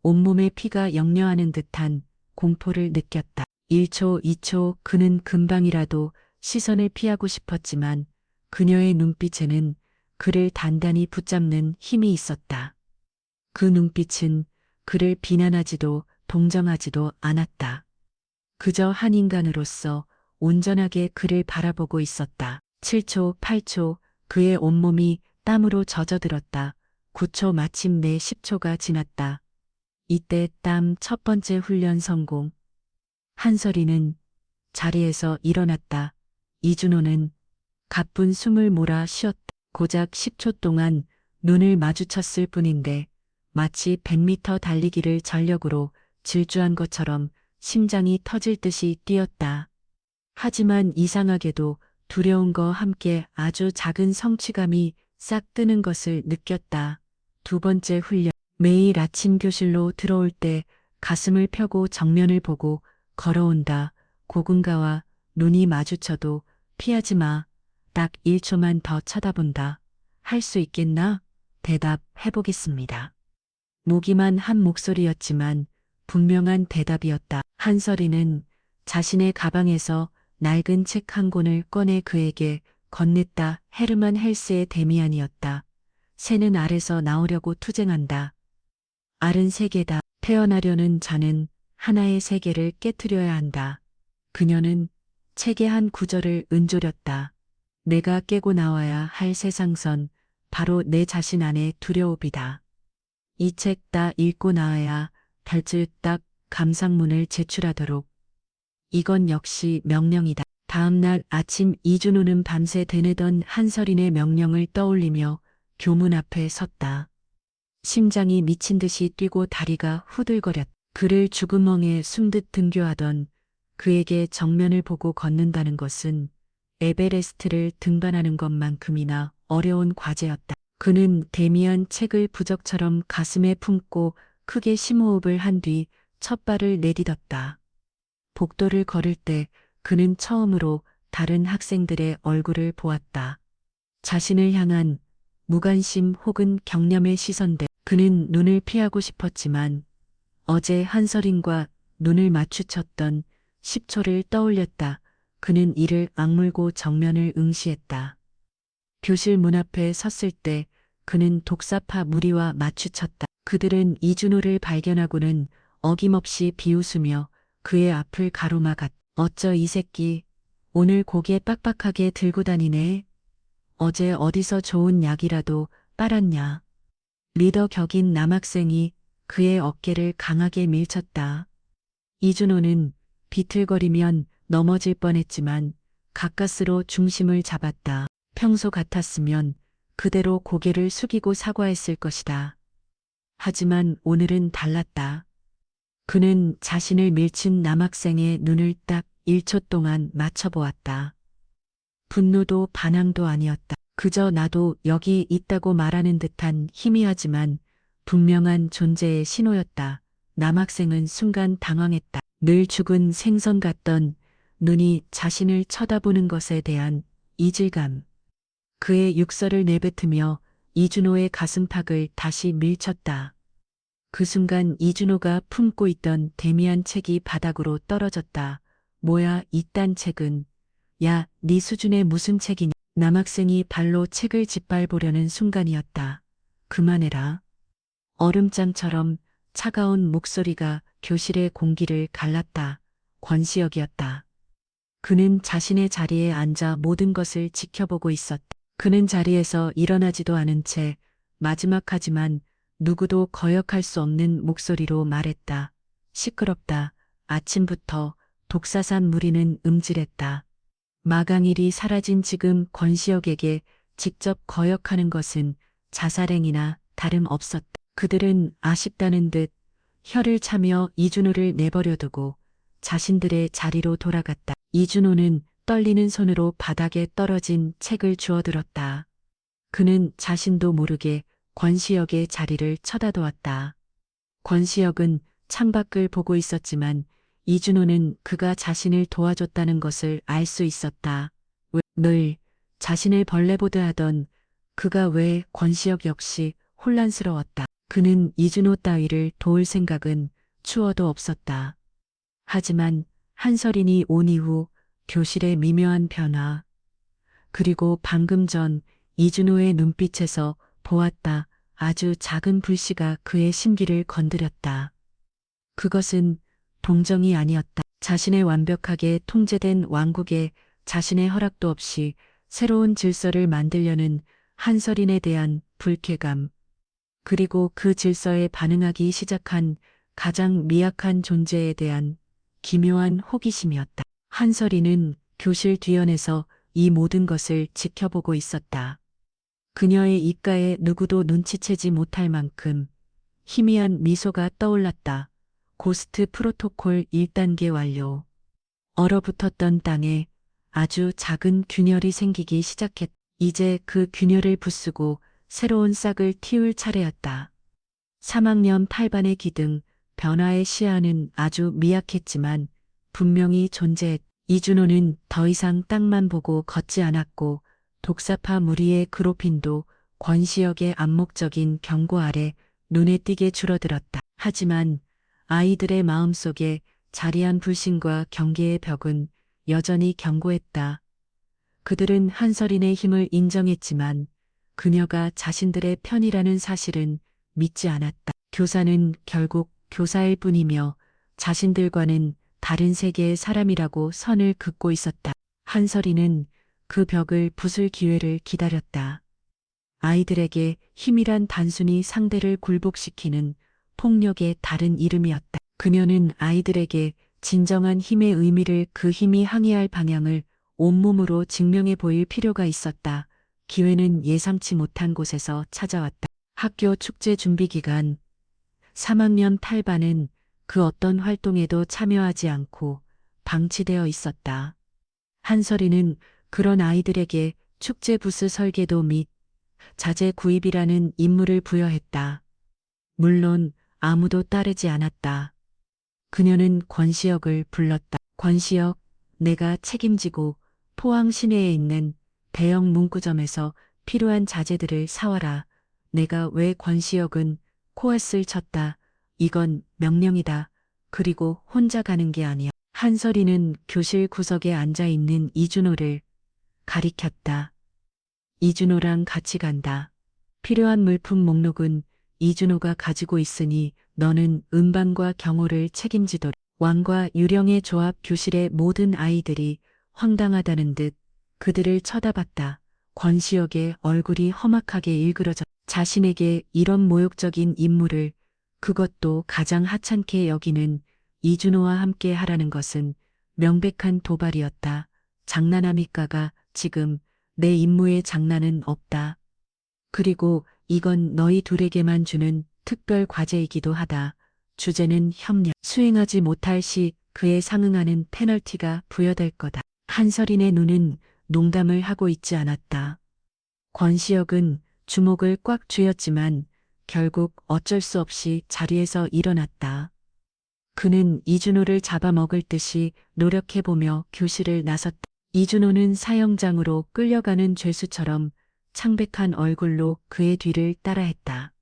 온몸에 피가 역려하는 듯한 공포를 느꼈다. 1초, 2초 그는 금방이라도 시선을 피하고 싶었지만 그녀의 눈빛에는 그를 단단히 붙잡는 힘이 있었다. 그 눈빛은 그를 비난하지도 동정하지도 않았다. 그저 한 인간으로서 온전하게 그를 바라보고 있었다. 7초, 8초 그의 온몸이 땀으로 젖어들었다. 9초 마침내 10초가 지났다. 이때 땀 첫 번째 훈련 성공. 한설이는 자리에서 일어났다. 이준호는 가쁜 숨을 몰아 쉬었다. 고작 10초 동안 눈을 마주쳤을 뿐인데 마치 100m 달리기를 전력으로 질주한 것처럼 심장이 터질 듯이 뛰었다. 하지만 이상하게도 두려움과 함께 아주 작은 성취감이 싹 트는 것을 느꼈다. 두 번째 훈련. 매일 아침 교실로 들어올 때 가슴을 펴고 정면을 보고 걸어온다. 고군가와 눈이 마주쳐도 피하지 마. 딱 1초만 더 쳐다본다. 할 수 있겠나? 대답해보겠습니다. 무기만 한 목소리였지만 분명한 대답이었다. 한설이는 자신의 가방에서 낡은 책 한 권을 꺼내 그에게 건넸다. 헤르만 헬스의 데미안이었다. 새는 알에서 나오려고 투쟁한다. 알은 세계다. 태어나려는 자는 하나의 세계를 깨트려야 한다. 그녀는 책의 한 구절을 은조렸다. 내가 깨고 나와야 할 세상선, 바로 내 자신 안의 두려움이다. 이 책 다 읽고 나와야 별줄딱 감상문을 제출하도록. 이건 역시 명령이다. 다음 날 아침 이준호는 밤새 되뇌던 한설인의 명령을 떠올리며 교문 앞에 섰다. 심장이 미친 듯이 뛰고 다리가 후들거렸다. 그를 죽음멍에 숨듯 등교하던 그에게 정면을 보고 걷는다는 것은 에베레스트를 등반하는 것만큼이나 어려운 과제였다. 그는 데미안 책을 부적처럼 가슴에 품고 크게 심호흡을 한 뒤 첫 발을 내딛었다. 복도를 걸을 때 그는 처음으로 다른 학생들의 얼굴을 보았다. 자신을 향한 무관심 혹은 경념의 시선들. 그는 눈을 피하고 싶었지만 어제 한설인과 눈을 마주쳤던 10초를 떠올렸다. 그는 이를 악물고 정면을 응시했다. 교실 문 앞에 섰을 때 그는 독사파 무리와 마주쳤다. 그들은 이준호를 발견하고는 어김없이 비웃으며 그의 앞을 가로막았다. 어쩌 이 새끼, 오늘 고개 빡빡하게 들고 다니네. 어제 어디서 좋은 약이라도 빨았냐. 리더 격인 남학생이 그의 어깨를 강하게 밀쳤다. 이준호는 비틀거리면 넘어질 뻔했지만 가까스로 중심을 잡았다. 평소 같았으면 그대로 고개를 숙이고 사과했을 것이다. 하지만 오늘은 달랐다. 그는 자신을 밀친 남학생의 눈을 딱 1초 동안 맞춰보았다. 분노도 반항도 아니었다. 그저 나도 여기 있다고 말하는 듯한 희미하지만 분명한 존재의 신호였다. 남학생은 순간 당황했다. 늘 죽은 생선 같던 눈이 자신을 쳐다보는 것에 대한 이질감. 그의 육설을 내뱉으며 이준호의 가슴팍을 다시 밀쳤다. 그 순간 이준호가 품고 있던 데미안 책이 바닥으로 떨어졌다. 뭐야 이딴 책은. 야, 네 수준의 무슨 책이냐. 남학생이 발로 책을 짓밟으려는 순간이었다. 그만해라. 얼음장처럼 차가운 목소리가 교실의 공기를 갈랐다. 권시혁이었다. 그는 자신의 자리에 앉아 모든 것을 지켜보고 있었다. 그는 자리에서 일어나지도 않은 채 마지막하지만 누구도 거역할 수 없는 목소리로 말했다. 시끄럽다. 아침부터 독사산 무리는 음질했다. 마강일이 사라진 지금 권시혁에게 직접 거역하는 것은 자살행위나 다름없었다. 그들은 아쉽다는 듯 혀를 차며 이준호를 내버려두고 자신들의 자리로 돌아갔다. 이준호는 떨리는 손으로 바닥에 떨어진 책을 주워들었다. 그는 자신도 모르게 권시혁의 자리를 쳐다보았다. 권시혁은 창밖을 보고 있었지만 이준호는 그가 자신을 도와줬다는 것을 알 수 있었다. 늘 자신을 벌레 보듯 하던 그가 왜 권시혁 역시 혼란스러웠다. 그는 이준호 따위를 도울 생각은 추워도 없었다. 하지만 한설인이 온 이후 교실의 미묘한 변화, 그리고 방금 전 이준호의 눈빛에서 보았다. 아주 작은 불씨가 그의 심기를 건드렸다. 그것은 동정이 아니었다. 자신의 완벽하게 통제된 왕국에 자신의 허락도 없이 새로운 질서를 만들려는 한설인에 대한 불쾌감, 그리고 그 질서에 반응하기 시작한 가장 미약한 존재에 대한 기묘한 호기심이었다. 한설인은 교실 뒤편에서 이 모든 것을 지켜보고 있었다. 그녀의 입가에 누구도 눈치채지 못할 만큼 희미한 미소가 떠올랐다. 고스트 프로토콜 1단계 완료. 얼어붙었던 땅에 아주 작은 균열이 생기기 시작했다. 이제 그 균열을 부수고 새로운 싹을 틔울 차례였다. 3학년 8반의 기등, 변화의 시야는 아주 미약했지만 분명히 존재했다. 이준호는 더 이상 땅만 보고 걷지 않았고 독사파 무리의 그로핀도 권시혁의 암묵적인 경고 아래 눈에 띄게 줄어들었다. 하지만 아이들의 마음속에 자리한 불신과 경계의 벽은 여전히 견고했다. 그들은 한설인의 힘을 인정했지만 그녀가 자신들의 편이라는 사실은 믿지 않았다. 교사는 결국 교사일 뿐이며 자신들과는 다른 세계의 사람이라고 선을 긋고 있었다. 한설인은 그 벽을 부술 기회를 기다렸다. 아이들에게 힘이란 단순히 상대를 굴복시키는 폭력의 다른 이름이었다. 그녀는 아이들에게 진정한 힘의 의미를, 그 힘이 항해할 방향을 온몸으로 증명해 보일 필요가 있었다. 기회는 예상치 못한 곳에서 찾아왔다. 학교 축제 준비 기간, 3학년 8반은 그 어떤 활동에도 참여하지 않고 방치되어 있었다. 한설이는 그런 아이들에게 축제 부스 설계도 및 자재 구입이라는 임무를 부여했다. 물론 아무도 따르지 않았다. 그녀는 권시혁을 불렀다. 권시혁, 내가 책임지고 포항 시내에 있는 대형 문구점에서 필요한 자재들을 사와라. 내가 왜 권시혁은 코웃을 쳤다. 이건 명령이다. 그리고 혼자 가는 게 아니야. 한설이는 교실 구석에 앉아 있는 이준호를 가리켰다. 이준호랑 같이 간다. 필요한 물품 목록은 이준호가 가지고 있으니 너는 음반과 경호를 책임지도록. 왕과 유령의 조합. 교실의 모든 아이들이 황당하다는 듯 그들을 쳐다봤다. 권시혁의 얼굴이 험악하게 일그러졌다. 자신에게 이런 모욕적인 임무를, 그것도 가장 하찮게 여기는 이준호와 함께 하라는 것은 명백한 도발이었다. 장난함일까가 지금 내 임무에 장난은 없다. 그리고 이건 너희 둘에게만 주는 특별 과제이기도 하다. 주제는 협력. 수행하지 못할 시 그에 상응하는 페널티가 부여될 거다. 한설인의 눈은 농담을 하고 있지 않았다. 권시혁은 주목을 꽉 쥐었지만 결국 어쩔 수 없이 자리에서 일어났다. 그는 이준호를 잡아먹을 듯이 노력해보며 교실을 나섰다. 이준호는 사형장으로 끌려가는 죄수처럼 창백한 얼굴로 그의 뒤를 따라했다.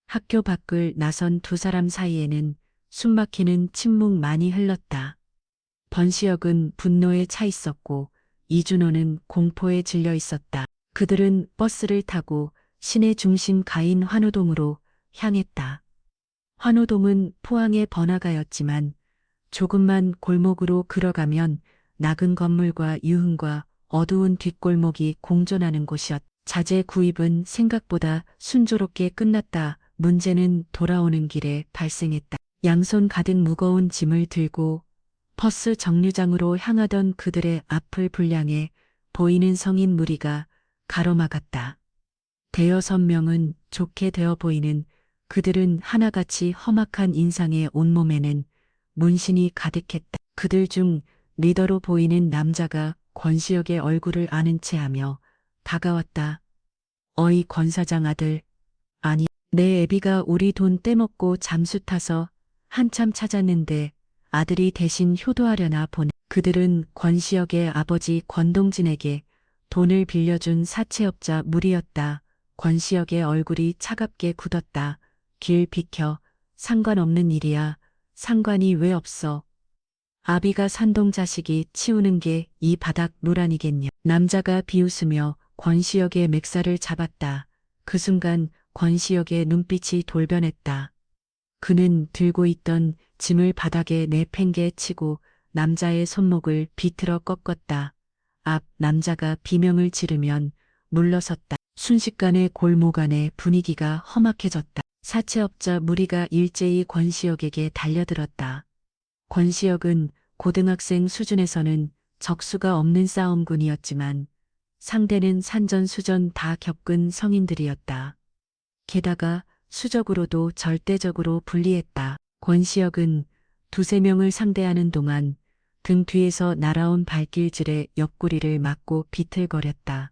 학교 밖을 나선 두 사람 사이에는 숨막히는 침묵만이 흘렀다. 권시혁은 분노에 차 있었고 이준호는 공포에 질려 있었다. 그들은 버스를 타고 시내 중심 가인 환호동으로 향했다. 환호동은 포항의 번화가였지만 조금만 골목으로 걸어가면 낡은 건물과 유흥과 어두운 뒷골목이 공존하는 곳이었다. 자재 구입은 생각보다 순조롭게 끝났다. 문제는 돌아오는 길에 발생했다. 양손 가득 무거운 짐을 들고 버스 정류장으로 향하던 그들의 앞을 불량해 보이는 성인 무리가 가로막았다. 대여섯 명은 좋게 되어 보이는 그들은 하나같이 험악한 인상의 온몸에는 문신이 가득했다. 그들 중 리더로 보이는 남자가 권시혁의 얼굴을 아는 채 하며 다가왔다. 어이 권 사장 아들. 아니, 내 애비가 우리 돈 떼먹고 잠수 타서 한참 찾았는데 아들이 대신 효도하려나 보네. 그들은 권시혁의 아버지 권동진에게 돈을 빌려준 사채업자 무리였다. 권시혁의 얼굴이 차갑게 굳었다. 길 비켜. 상관없는 일이야. 상관이 왜 없어. 아비가 산동 자식이 치우는 게 이 바닥 노란이겠냐. 남자가 비웃으며 권시혁의 맥살을 잡았다. 그 순간 권시혁의 눈빛이 돌변했다. 그는 들고 있던 짐을 바닥에 내팽개치고 남자의 손목을 비틀어 꺾었다. 남자가 비명을 지르면 물러섰다. 순식간에 골목 안의 분위기가 험악해졌다. 사채업자 무리가 일제히 권시혁에게 달려들었다. 권시혁은 고등학생 수준에서는 적수가 없는 싸움꾼이었지만 상대는 산전수전 다 겪은 성인들이었다. 게다가 수적으로도 절대적으로 불리했다. 권시혁은 두세 명을 상대하는 동안 등 뒤에서 날아온 발길질에 옆구리를 맞고 비틀거렸다.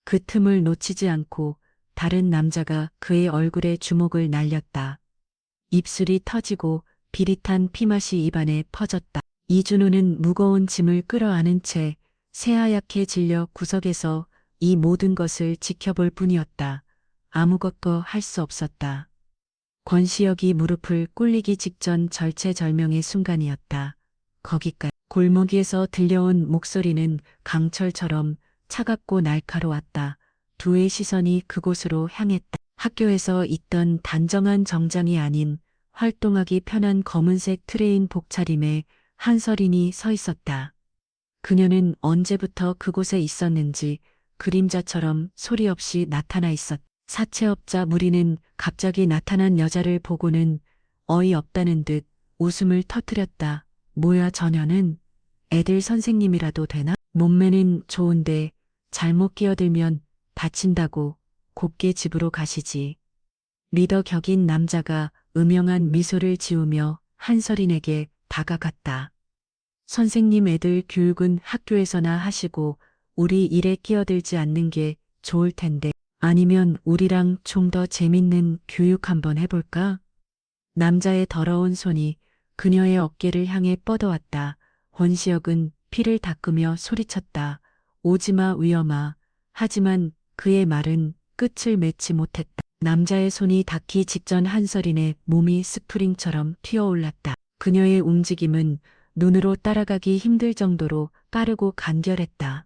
그 틈을 놓치지 않고 다른 남자가 그의 얼굴에 주먹을 날렸다. 입술이 터지고 비릿한 피맛이 입안에 퍼졌다. 이준호는 무거운 짐을 끌어안은 채 새하얗게 질려 구석에서 이 모든 것을 지켜볼 뿐이었다. 아무것도 할 수 없었다. 권시혁이 무릎을 꿇리기 직전 절체절명의 순간이었다. 거기까지. 골목에서 들려온 목소리는 강철처럼 차갑고 날카로웠다. 두의 시선이 그곳으로 향했다. 학교에서 있던 단정한 정장이 아닌 활동하기 편한 검은색 트레인 복차림에 한서린이 서 있었다. 그녀는 언제부터 그곳에 있었는지 그림자처럼 소리 없이 나타나 있었다. 사채업자 무리는 갑자기 나타난 여자를 보고는 어이없다는 듯 웃음을 터뜨렸다. 뭐야 저녀는? 애들 선생님이라도 되나? 몸매는 좋은데 잘못 끼어들면 다친다고 곱게 집으로 가시지. 리더 격인 남자가 음영한 미소를 지으며 한서린에게 다가갔다. 선생님 애들 교육은 학교에서나 하시고 우리 일에 끼어들지 않는 게 좋을 텐데 아니면 우리랑 좀 더 재밌는 교육 한번 해볼까? 남자의 더러운 손이 그녀의 어깨를 향해 뻗어왔다. 권시혁은 피를 닦으며 소리쳤다. 오지마 위험아. 하지만 그의 말은 끝을 맺지 못했다. 남자의 손이 닿기 직전 한서린의 몸이 스프링처럼 튀어올랐다. 그녀의 움직임은 눈으로 따라가기 힘들 정도로 빠르고 간결했다.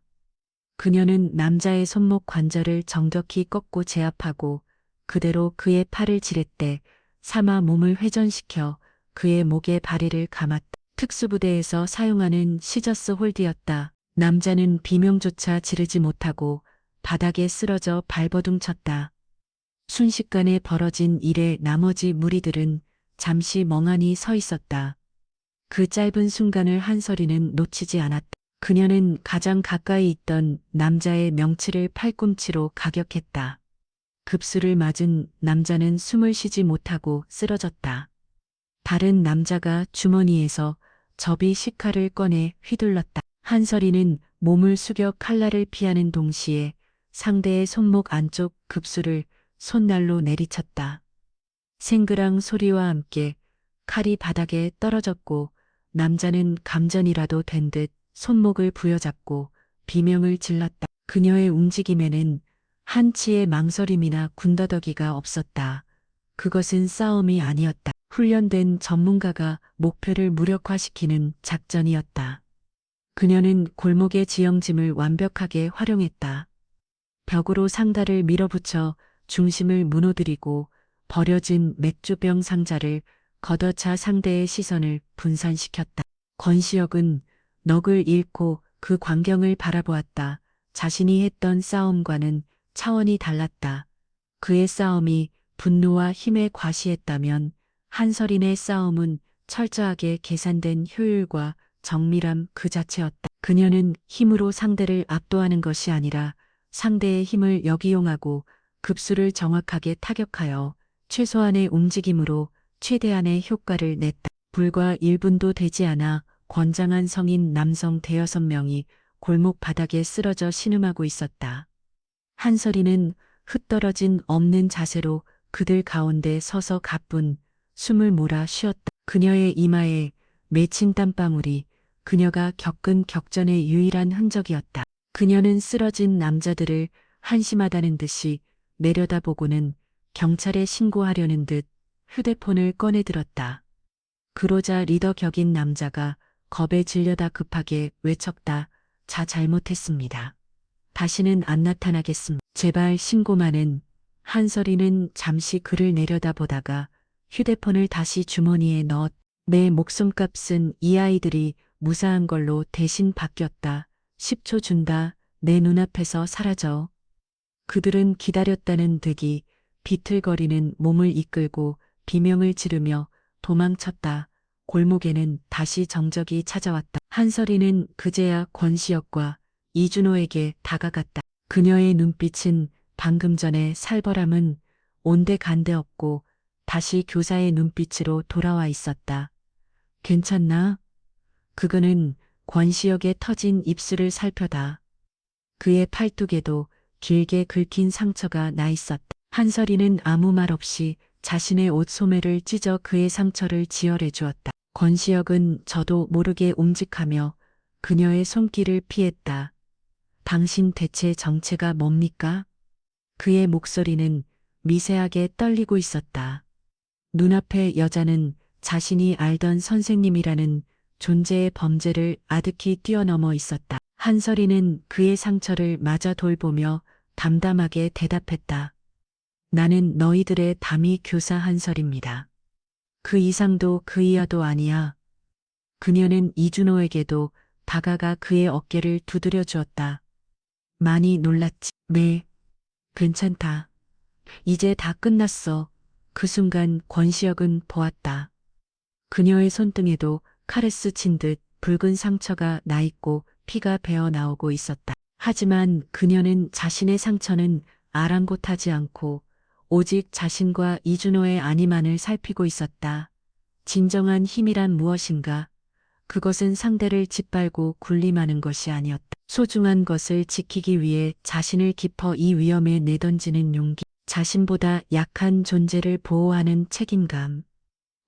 그녀는 남자의 손목 관절을 정적히 꺾고 제압하고 그대로 그의 팔을 지렛대 삼아 몸을 회전시켜 그의 목에 바리를 감았다. 특수부대에서 사용하는 시저스 홀드였다. 남자는 비명조차 지르지 못하고 바닥에 쓰러져 발버둥쳤다. 순식간에 벌어진 일에 나머지 무리들은 잠시 멍하니 서 있었다. 그 짧은 순간을 한서린은 놓치지 않았다. 그녀는 가장 가까이 있던 남자의 명치를 팔꿈치로 가격했다. 급수를 맞은 남자는 숨을 쉬지 못하고 쓰러졌다. 다른 남자가 주머니에서 접이 식칼을 꺼내 휘둘렀다. 한서린은 몸을 숙여 칼날을 피하는 동시에 상대의 손목 안쪽 급수를 손날로 내리쳤다. 생그랑 소리와 함께 칼이 바닥에 떨어졌고 남자는 감전이라도 된 듯 손목을 부여잡고 비명을 질렀다. 그녀의 움직임에는 한치의 망설임이나 군더더기가 없었다. 그것은 싸움이 아니었다. 훈련된 전문가가 목표를 무력화시키는 작전이었다. 그녀는 골목의 지형짐을 완벽하게 활용했다. 벽으로 상다를 밀어붙여 중심을 무너뜨리고 버려진 맥주병 상자를 걷어차 상대의 시선을 분산시켰다. 권시혁은 넋을 잃고 그 광경을 바라보았다. 자신이 했던 싸움과는 차원이 달랐다. 그의 싸움이 분노와 힘에 과시했다면 한서린의 싸움은 철저하게 계산된 효율과 정밀함 그 자체였다. 그녀는 힘으로 상대를 압도하는 것이 아니라 상대의 힘을 역이용하고 급수를 정확하게 타격하여 최소한의 움직임으로 최대한의 효과를 냈다. 불과 1분도 되지 않아 권장한 성인 남성 대여섯 명이 골목 바닥에 쓰러져 신음하고 있었다. 한서린은 흩떨어진 없는 자세로 그들 가운데 서서 가뿐 숨을 몰아 쉬었다. 그녀의 이마에 맺힌 땀방울이 그녀가 겪은 격전의 유일한 흔적이었다. 그녀는 쓰러진 남자들을 한심하다는 듯이 내려다보고는 경찰에 신고하려는 듯 휴대폰을 꺼내들었다. 그러자 리더 격인 남자가 겁에 질려다 급하게 외쳤다. 잘못했습니다. 다시는 안 나타나겠습니다. 제발 신고만은. 한설이는 잠시 그를 내려다보다가 휴대폰을 다시 주머니에 넣었다. 내 목숨값은 이 아이들이 무사한 걸로 대신 바뀌었다. 10초 준다. 내 눈앞에서 사라져. 그들은 기다렸다는 듯이 비틀거리는 몸을 이끌고 비명을 지르며 도망쳤다. 골목에는 다시 정적이 찾아왔다. 한설이는 그제야 권시혁과 이준호에게 다가갔다. 그녀의 눈빛은 방금 전에 살벌함은 온데간데 없고 다시 교사의 눈빛으로 돌아와 있었다. 괜찮나? 그거는 권시혁의 터진 입술을 살펴다. 그의 팔뚝에도 길게 긁힌 상처가 나 있었다. 한설이는 아무 말 없이 자신의 옷 소매를 찢어 그의 상처를 지혈해 주었다. 권시혁은 저도 모르게 움직하며 그녀의 손길을 피했다. 당신 대체 정체가 뭡니까? 그의 목소리는 미세하게 떨리고 있었다. 눈앞의 여자는 자신이 알던 선생님이라는 존재의 범죄를 아득히 뛰어넘어 있었다. 한설이는 그의 상처를 마저 돌보며 담담하게 대답했다. 나는 너희들의 담임 교사 한설입니다. 그 이상도 그 이하도 아니야. 그녀는 이준호에게도 다가가 그의 어깨를 두드려 주었다. 많이 놀랐지? 네, 괜찮다. 이제 다 끝났어. 그 순간 권시혁은 보았다. 그녀의 손등에도 칼에 스친 듯 붉은 상처가 나 있고 피가 배어 나오고 있었다. 하지만 그녀는 자신의 상처는 아랑곳하지 않고 오직 자신과 이준호의 안위만을 살피고 있었다. 진정한 힘이란 무엇인가? 그것은 상대를 짓밟고 군림하는 것이 아니었다. 소중한 것을 지키기 위해 자신을 깊어 이 위험에 내던지는 용기, 자신보다 약한 존재를 보호하는 책임감.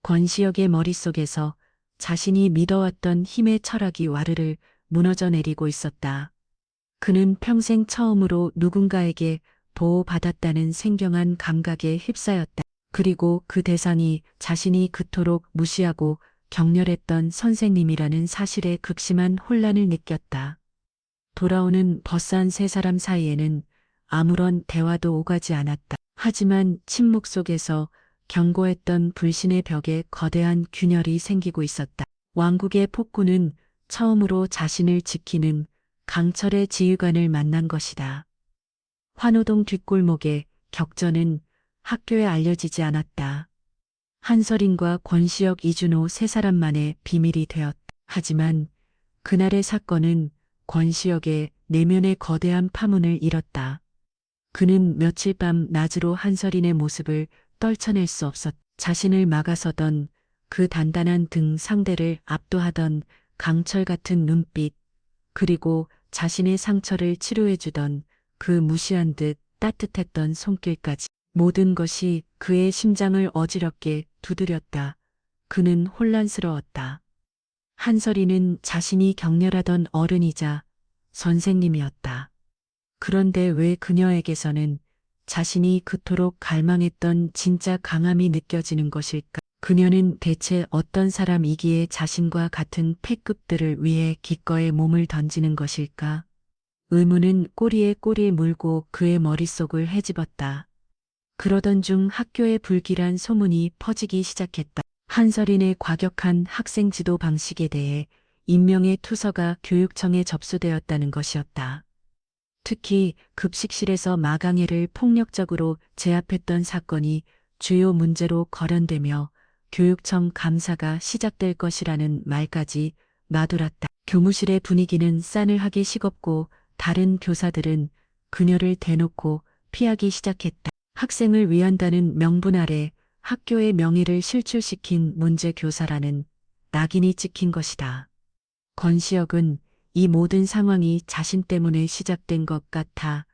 권시혁의 머릿속에서 자신이 믿어왔던 힘의 철학이 와르르 무너져 내리고 있었다. 그는 평생 처음으로 누군가에게 보호받았다는 생경한 감각에 휩싸였다. 그리고 그 대상이 자신이 그토록 무시하고 격렬했던 선생님이라는 사실에 극심한 혼란을 느꼈다. 돌아오는 버스한 세 사람 사이에는 아무런 대화도 오가지 않았다. 하지만 침묵 속에서 견고했던 불신의 벽에 거대한 균열이 생기고 있었다. 왕국의 폭군은 처음으로 자신을 지키는 강철의 지휘관을 만난 것이다. 환호동 뒷골목의 격전은 학교에 알려지지 않았다. 한설인과 권시혁, 이준호 세 사람만의 비밀이 되었다. 하지만 그날의 사건은 권시혁의 내면의 거대한 파문을 일었다. 그는 며칠 밤 낮으로 한설인의 모습을 떨쳐낼 수 없었다. 자신을 막아서던 그 단단한 등, 상대를 압도하던 강철 같은 눈빛, 그리고 자신의 상처를 치료해주던 그 무시한 듯 따뜻했던 손길까지, 모든 것이 그의 심장을 어지럽게 두드렸다. 그는 혼란스러웠다. 한설이는 자신이 격렬하던 어른이자 선생님이었다. 그런데 왜 그녀에게서는 자신이 그토록 갈망했던 진짜 강함이 느껴지는 것일까? 그녀는 대체 어떤 사람이기에 자신과 같은 패급들을 위해 기꺼이 몸을 던지는 것일까? 의문은 꼬리에 꼬리에 물고 그의 머릿속을 헤집었다. 그러던 중 학교의 불길한 소문이 퍼지기 시작했다. 한설인의 과격한 학생 지도 방식에 대해 익명의 투서가 교육청에 접수되었다는 것이었다. 특히 급식실에서 마강애를 폭력적으로 제압했던 사건이 주요 문제로 거론되며 교육청 감사가 시작될 것이라는 말까지 마돌았다. 교무실의 분위기는 싸늘하게 식었고 다른 교사들은 그녀를 대놓고 피하기 시작했다. 학생을 위한다는 명분 아래 학교의 명예를 실추시킨 문제 교사라는 낙인이 찍힌 것이다. 권시혁은 이 모든 상황이 자신 때문에 시작된 것 같아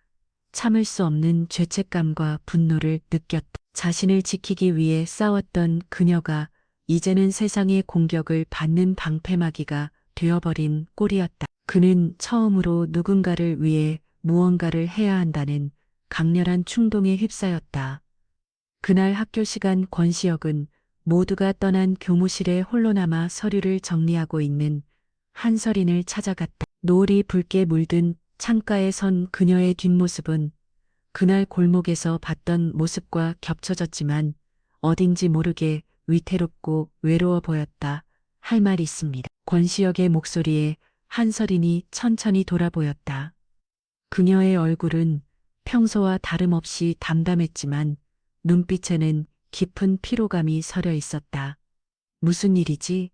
참을 수 없는 죄책감과 분노를 느꼈다. 자신을 지키기 위해 싸웠던 그녀가 이제는 세상의 공격을 받는 방패막이가 되어버린 꼴이었다. 그는 처음으로 누군가를 위해 무언가를 해야 한다는 강렬한 충동에 휩싸였다. 그날 학교 시간 권시혁은 모두가 떠난 교무실에 홀로 남아 서류를 정리하고 있는 한설인을 찾아갔다. 노을이 붉게 물든 창가에 선 그녀의 뒷모습은 그날 골목에서 봤던 모습과 겹쳐졌지만 어딘지 모르게 위태롭고 외로워 보였다. 할 말 있습니다. 권시혁의 목소리에 한설인이 천천히 돌아보였다. 그녀의 얼굴은 평소와 다름없이 담담했지만 눈빛에는 깊은 피로감이 서려 있었다. 무슨 일이지?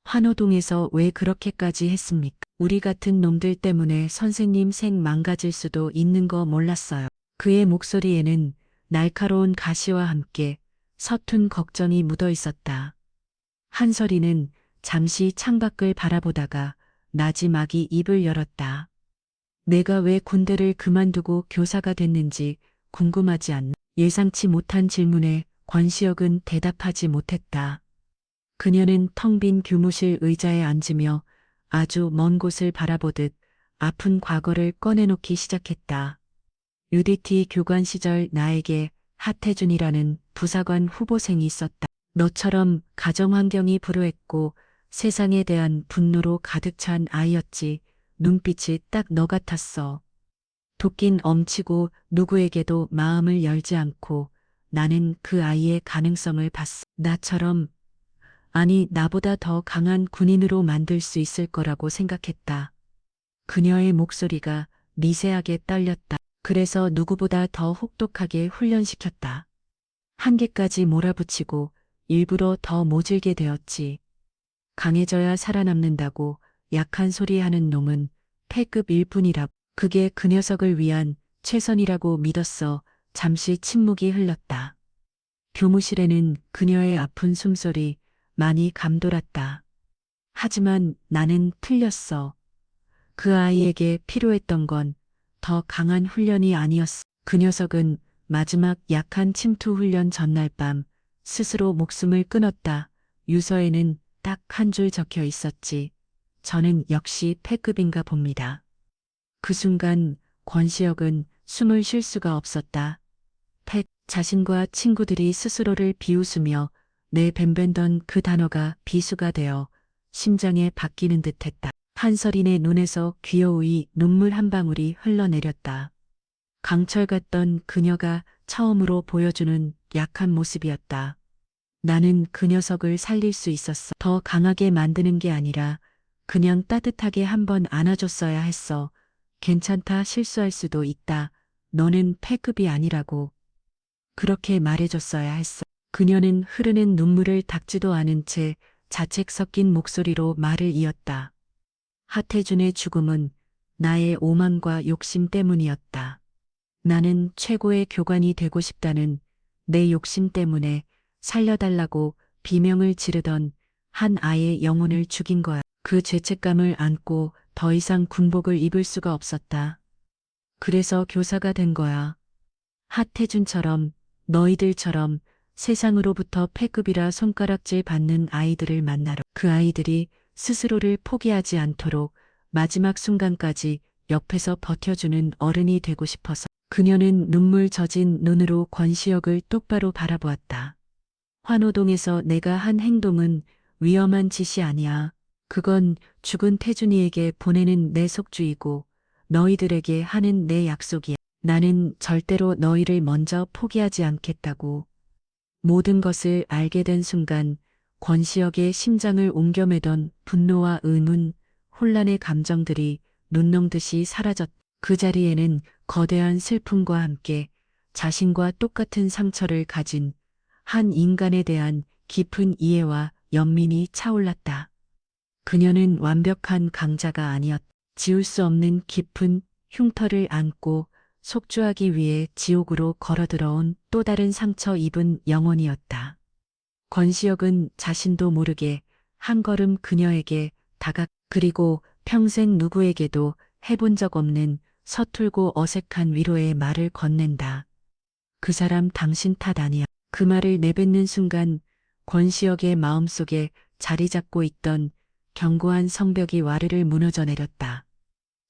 환호동에서 왜 그렇게까지 했습니까? 우리 같은 놈들 때문에 선생님 생 망가질 수도 있는 거 몰랐어요. 그의 목소리에는 날카로운 가시와 함께 서툰 걱정이 묻어 있었다. 한설이는 잠시 창밖을 바라보다가 나지막이 입을 열었다. 내가 왜 군대를 그만두고 교사가 됐는지 궁금하지 않나? 예상치 못한 질문에 권시혁은 대답하지 못했다. 그녀는 텅 빈 교무실 의자에 앉으며 아주 먼 곳을 바라보듯 아픈 과거를 꺼내놓기 시작했다. UDT 교관 시절 나에게 하태준이라는 부사관 후보생이 있었다. 너처럼 가정환경이 불우했고 세상에 대한 분노로 가득 찬 아이였지. 눈빛이 딱 너 같았어. 도끼는 엄치고 누구에게도 마음을 열지 않고 나는 그 아이의 가능성을 봤어. 나처럼, 아니 나보다 더 강한 군인으로 만들 수 있을 거라고 생각했다. 그녀의 목소리가 미세하게 떨렸다. 그래서 누구보다 더 혹독하게 훈련시켰다. 한계까지 몰아붙이고 일부러 더 모질게 되었지. 강해져야 살아남는다고 약한 소리 하는 놈은 패급일 뿐이라고. 그게 그 녀석을 위한 최선이라고 믿었어. 잠시 침묵이 흘렀다. 교무실에는 그녀의 아픈 숨소리 많이 감돌았다. 하지만 나는 틀렸어. 그 아이에게 필요했던 건 더 강한 훈련이 아니었어. 그 녀석은 마지막 약한 침투 훈련 전날 밤 스스로 목숨을 끊었다. 유서에는 딱 한 줄 적혀 있었지. 저는 역시 패급인가 봅니다. 그 순간 권시혁은 숨을 쉴 수가 없었다. 자신과 친구들이 스스로를 비웃으며 내뱀변던 그 단어가 비수가 되어 심장에 박히는 듯했다. 한설인의 눈에서 귀여우이 눈물 한 방울이 흘러내렸다. 강철 같던 그녀가 처음으로 보여주는 약한 모습이었다. 나는 그 녀석을 살릴 수 있었어. 더 강하게 만드는 게 아니라 그냥 따뜻하게 한번 안아줬어야 했어. 괜찮다, 실수할 수도 있다. 너는 패급이 아니라고. 그렇게 말해줬어야 했어. 그녀는 흐르는 눈물을 닦지도 않은 채 자책 섞인 목소리로 말을 이었다. 하태준의 죽음은 나의 오만과 욕심 때문이었다. 나는 최고의 교관이 되고 싶다는 내 욕심 때문에 살려달라고 비명을 지르던 한 아이의 영혼을 죽인 거야. 그 죄책감을 안고 더 이상 군복을 입을 수가 없었다. 그래서 교사가 된 거야. 하태준처럼, 너희들처럼 세상으로부터 패급이라 손가락질 받는 아이들을 만나러. 그 아이들이 스스로를 포기하지 않도록 마지막 순간까지 옆에서 버텨주는 어른이 되고 싶어서. 그녀는 눈물 젖은 눈으로 권시혁을 똑바로 바라보았다. 환호동에서 내가 한 행동은 위험한 짓이 아니야. 그건 죽은 태준이에게 보내는 내 속주이고 너희들에게 하는 내 약속이야. 나는 절대로 너희를 먼저 포기하지 않겠다고. 모든 것을 알게 된 순간 권시혁의 심장을 옮겨매던 분노와 의문, 혼란의 감정들이 눈농듯이 사라졌다. 그 자리에는 거대한 슬픔과 함께 자신과 똑같은 상처를 가진 한 인간에 대한 깊은 이해와 연민이 차올랐다. 그녀는 완벽한 강자가 아니었다. 지울 수 없는 깊은 흉터를 안고 속주하기 위해 지옥으로 걸어들어온 또 다른 상처 입은 영혼이었다. 권시혁은 자신도 모르게 한 걸음 그녀에게 그리고 평생 누구에게도 해본 적 없는 서툴고 어색한 위로의 말을 건넨다. 그 사람 당신 탓 아니야. 그 말을 내뱉는 순간 권시혁의 마음속에 자리 잡고 있던 견고한 성벽이 와르르 무너져 내렸다.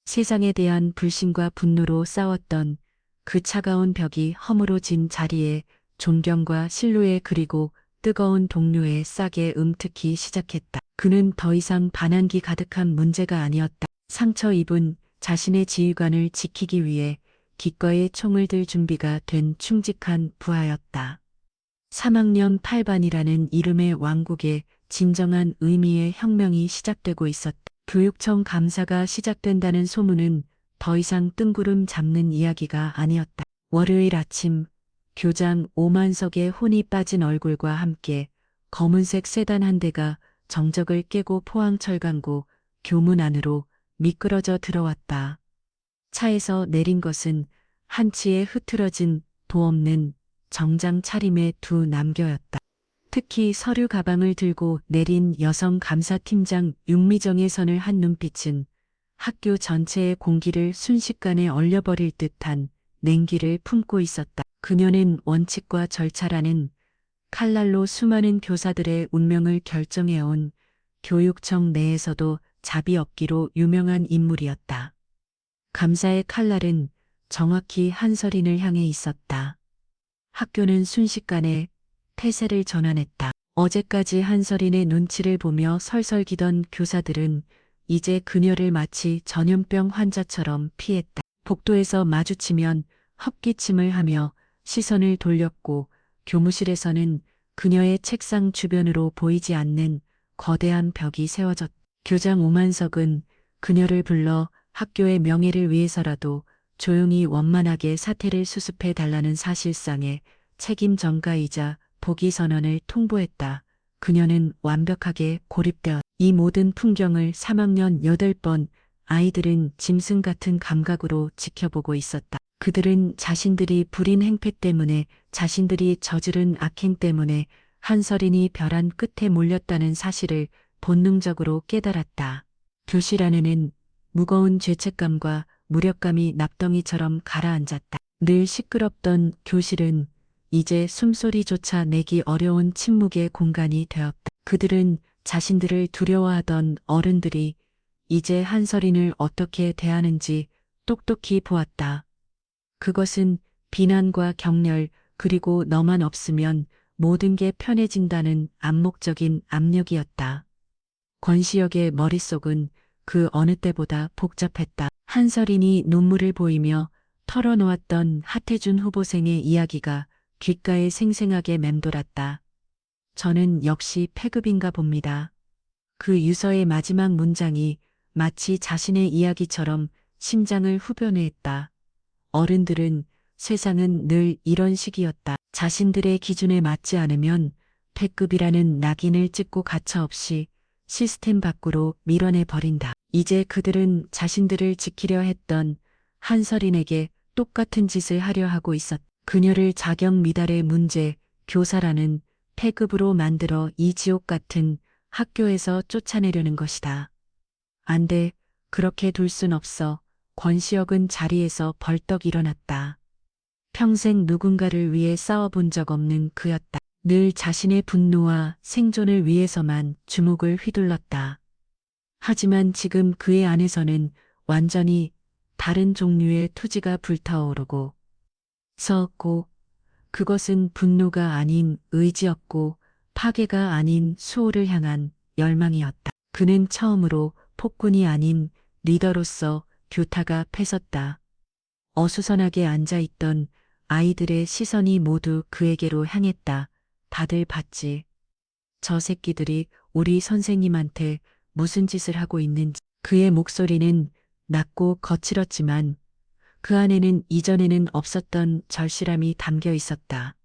세상에 대한 불신과 분노로 싸웠던 그 차가운 벽이 허물어진 자리에 존경과 신뢰 그리고 뜨거운 동료의 싹에 음특히 시작했다. 그는 더 이상 반항기 가득한 문제가 아니었다. 상처 입은 자신의 지휘관을 지키기 위해 기꺼이 총을 들 준비가 된 충직한 부하였다. 3학년 8반이라는 이름의 왕국에 진정한 의미의 혁명이 시작되고 있었다. 교육청 감사가 시작된다는 소문은 더 이상 뜬구름 잡는 이야기가 아니었다. 월요일 아침 교장 오만석의 혼이 빠진 얼굴과 함께 검은색 세단 한 대가 정적을 깨고 포항철강고 교문 안으로 미끄러져 들어왔다. 차에서 내린 것은 한치의 흐트러진 도 없는 정장 차림의 두 남교였다. 특히 서류 가방을 들고 내린 여성 감사팀장 윤미정의 선을 한 눈빛은 학교 전체의 공기를 순식간에 얼려버릴 듯한 냉기를 품고 있었다. 그녀는 원칙과 절차라는 칼날로 수많은 교사들의 운명을 결정해온 교육청 내에서도 잡이 없기로 유명한 인물이었다. 감사의 칼날은 정확히 한서린을 향해 있었다. 학교는 순식간에 폐쇄를 전환했다. 어제까지 한서린의 눈치를 보며 설설기던 교사들은 이제 그녀를 마치 전염병 환자처럼 피했다. 복도에서 마주치면 헛기침을 하며 시선을 돌렸고 교무실에서는 그녀의 책상 주변으로 보이지 않는 거대한 벽이 세워졌다. 교장 오만석은 그녀를 불러 학교의 명예를 위해서라도 조용히 원만하게 사태를 수습해 달라는 사실상의 책임 전가이자 복위 선언을 통보했다. 그녀는 완벽하게 고립되었다. 이 모든 풍경을 3학년 8번 아이들은 짐승 같은 감각으로 지켜보고 있었다. 그들은 자신들이 부린 행패 때문에, 자신들이 저지른 악행 때문에 한서린이 벼랑 끝에 몰렸다는 사실을 본능적으로 깨달았다. 교실 안에는 무거운 죄책감과 무력감이 납덩이처럼 가라앉았다. 늘 시끄럽던 교실은 이제 숨소리조차 내기 어려운 침묵의 공간이 되었다. 그들은 자신들을 두려워하던 어른들이 이제 한서린을 어떻게 대하는지 똑똑히 보았다. 그것은 비난과 격렬 그리고 너만 없으면 모든 게 편해진다는 암묵적인 압력이었다. 권시혁의 머릿속은 그 어느 때보다 복잡했다. 한서린이 눈물을 보이며 털어놓았던 하태준 후보생의 이야기가 귓가에 생생하게 맴돌았다. 저는 역시 패급인가 봅니다. 그 유서의 마지막 문장이 마치 자신의 이야기처럼 심장을 후련했다. 어른들은 세상은 늘 이런 식이었다. 자신들의 기준에 맞지 않으면 패급이라는 낙인을 찍고 가차없이 시스템 밖으로 밀어내버린다. 이제 그들은 자신들을 지키려 했던 한서린에게 똑같은 짓을 하려 하고 있었다. 그녀를 자격 미달의 문제, 교사라는 패급으로 만들어 이 지옥 같은 학교에서 쫓아내려는 것이다. 안 돼, 그렇게 둘 순 없어. 권시혁은 자리에서 벌떡 일어났다. 평생 누군가를 위해 싸워본 적 없는 그였다. 늘 자신의 분노와 생존을 위해서만 주먹을 휘둘렀다. 하지만 지금 그의 안에서는 완전히 다른 종류의 투지가 불타오르고 서었고, 그것은 분노가 아닌 의지였고 파괴가 아닌 수호를 향한 열망이었다. 그는 처음으로 폭군이 아닌 리더로서 교타가 패섰다. 어수선하게 앉아있던 아이들의 시선이 모두 그에게로 향했다. 다들 봤지. 저 새끼들이 우리 선생님한테 무슨 짓을 하고 있는지. 그의 목소리는 낮고 거칠었지만 그 안에는 이전에는 없었던 절실함이 담겨 있었다.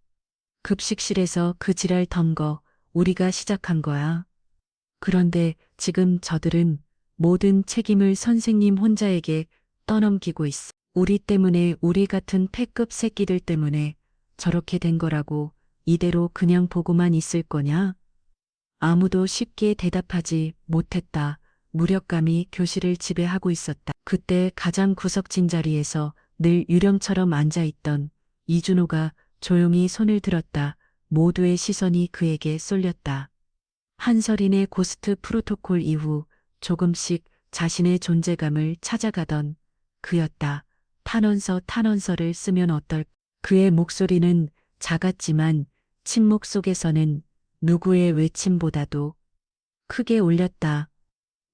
급식실에서 그 지랄 던 거 우리가 시작한 거야. 그런데 지금 저들은 모든 책임을 선생님 혼자에게 떠넘기고 있어. 우리 때문에, 우리 같은 패급 새끼들 때문에 저렇게 된 거라고 이대로 그냥 보고만 있을 거냐? 아무도 쉽게 대답하지 못했다. 무력감이 교실을 지배하고 있었다. 그때 가장 구석진 자리에서 늘 유령처럼 앉아있던 이준호가 조용히 손을 들었다. 모두의 시선이 그에게 쏠렸다. 한서린의 고스트 프로토콜 이후 조금씩 자신의 존재감을 찾아가던 그였다. 탄원서를 쓰면 어떨? 그의 목소리는 작았지만 침묵 속에서는 누구의 외침보다도 크게 울렸다.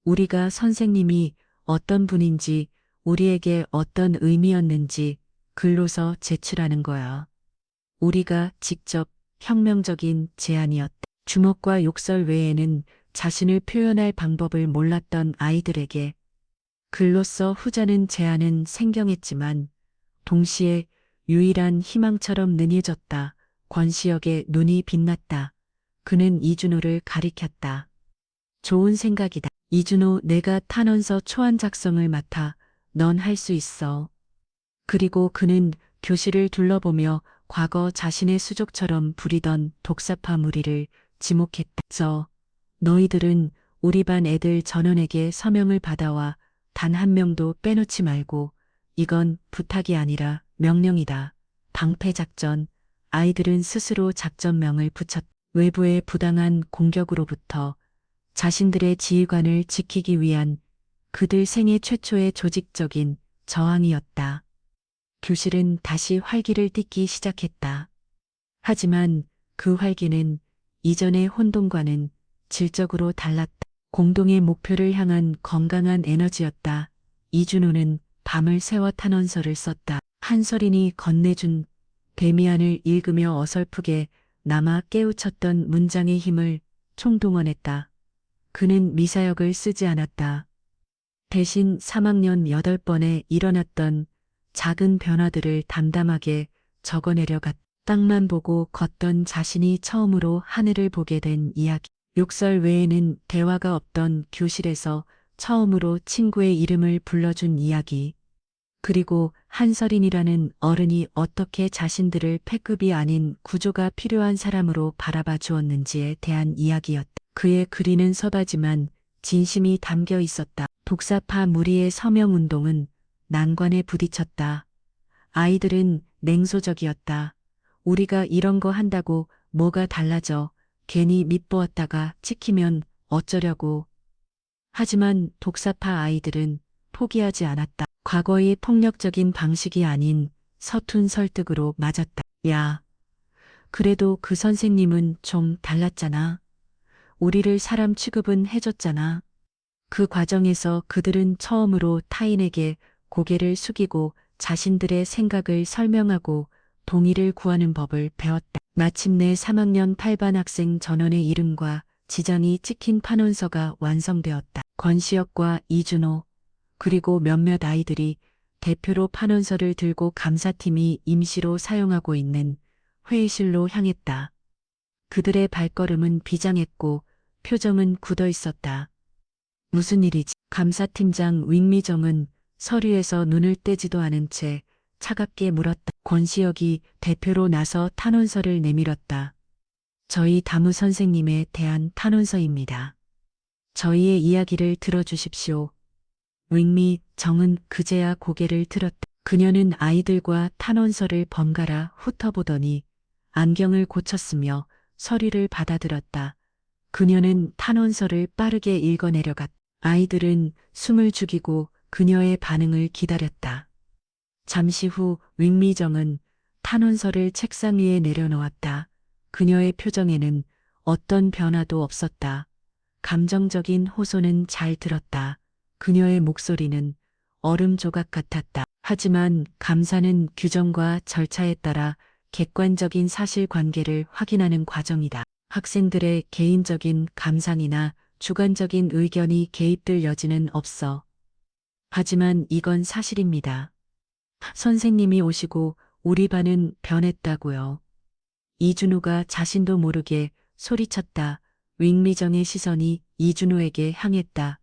우리가 선생님이 어떤 분인지, 우리에게 어떤 의미였는지 글로서 제출하는 거야. 우리가 직접 혁명적인 제안이었다. 주먹과 욕설 외에는 자신을 표현할 방법을 몰랐던 아이들에게 글로써 후자는 제안은 생경했지만 동시에 유일한 희망처럼 느껴졌다. 권시혁의 눈이 빛났다. 그는 이준호를 가리켰다. 좋은 생각이다. 이준호, 내가 탄원서 초안 작성을 맡아. 넌 할 수 있어. 그리고 그는 교실을 둘러보며 과거 자신의 수족처럼 부리던 독사파 무리를 지목했다. 너희들은 우리 반 애들 전원에게 서명을 받아와. 단 한 명도 빼놓지 말고. 이건 부탁이 아니라 명령이다. 방패작전. 아이들은 스스로 작전명을 붙였다. 외부의 부당한 공격으로부터 자신들의 지휘관을 지키기 위한 그들 생애 최초의 조직적인 저항이었다. 교실은 다시 활기를 띠기 시작했다. 하지만 그 활기는 이전의 혼돈과는 질적으로 달랐다. 공동의 목표를 향한 건강한 에너지였다. 이준호는 밤을 새워 탄원서를 썼다. 한서린이 건네준 데미안을 읽으며 어설프게 남아 깨우쳤던 문장의 힘을 총동원했다. 그는 미사역을 쓰지 않았다. 대신 3학년 8번에 일어났던 작은 변화들을 담담하게 적어내려갔다. 땅만 보고 걷던 자신이 처음으로 하늘을 보게 된 이야기. 욕설 외에는 대화가 없던 교실에서 처음으로 친구의 이름을 불러준 이야기. 그리고 한서린이라는 어른이 어떻게 자신들을 패급이 아닌 구조가 필요한 사람으로 바라봐 주었는지에 대한 이야기였다. 그의 글이는 서바지만 진심이 담겨 있었다. 독사파 무리의 서명운동은 난관에 부딪혔다. 아이들은 냉소적이었다. 우리가 이런 거 한다고 뭐가 달라져. 괜히 밉보았다가 찍히면 어쩌려고. 하지만 독사파 아이들은 포기하지 않았다. 과거의 폭력적인 방식이 아닌 서툰 설득으로 맞았다. 야, 그래도 그 선생님은 좀 달랐잖아. 우리를 사람 취급은 해줬잖아. 그 과정에서 그들은 처음으로 타인에게 고개를 숙이고 자신들의 생각을 설명하고 동의를 구하는 법을 배웠다. 마침내 3학년 8반 학생 전원의 이름과 지장이 찍힌 판원서가 완성되었다. 권시혁과 이준호, 그리고 몇몇 아이들이 대표로 판원서를 들고 감사팀이 임시로 사용하고 있는 회의실로 향했다. 그들의 발걸음은 비장했고 표정은 굳어 있었다. 무슨 일이지? 감사팀장 윙미정은 서류에서 눈을 떼지도 않은 채 차갑게 물었다. 권시혁이 대표로 나서 탄원서를 내밀었다. 저희 다무 선생님에 대한 탄원서입니다. 저희의 이야기를 들어주십시오. 윙미 정은 그제야 고개를 들었다. 그녀는 아이들과 탄원서를 번갈아 훑어보더니 안경을 고쳤으며 서류를 받아들었다. 그녀는 탄원서를 빠르게 읽어내려갔다. 아이들은 숨을 죽이고 그녀의 반응을 기다렸다. 잠시 후 윙미정은 탄원서를 책상 위에 내려놓았다. 그녀의 표정에는 어떤 변화도 없었다. 감정적인 호소는 잘 들었다. 그녀의 목소리는 얼음 조각 같았다. 하지만 감사는 규정과 절차에 따라 객관적인 사실관계를 확인하는 과정이다. 학생들의 개인적인 감상이나 주관적인 의견이 개입될 여지는 없어. 하지만 이건 사실입니다. 선생님이 오시고 우리 반은 변했다고요. 이준호가 자신도 모르게 소리쳤다. 윙미정의 시선이 이준호에게 향했다.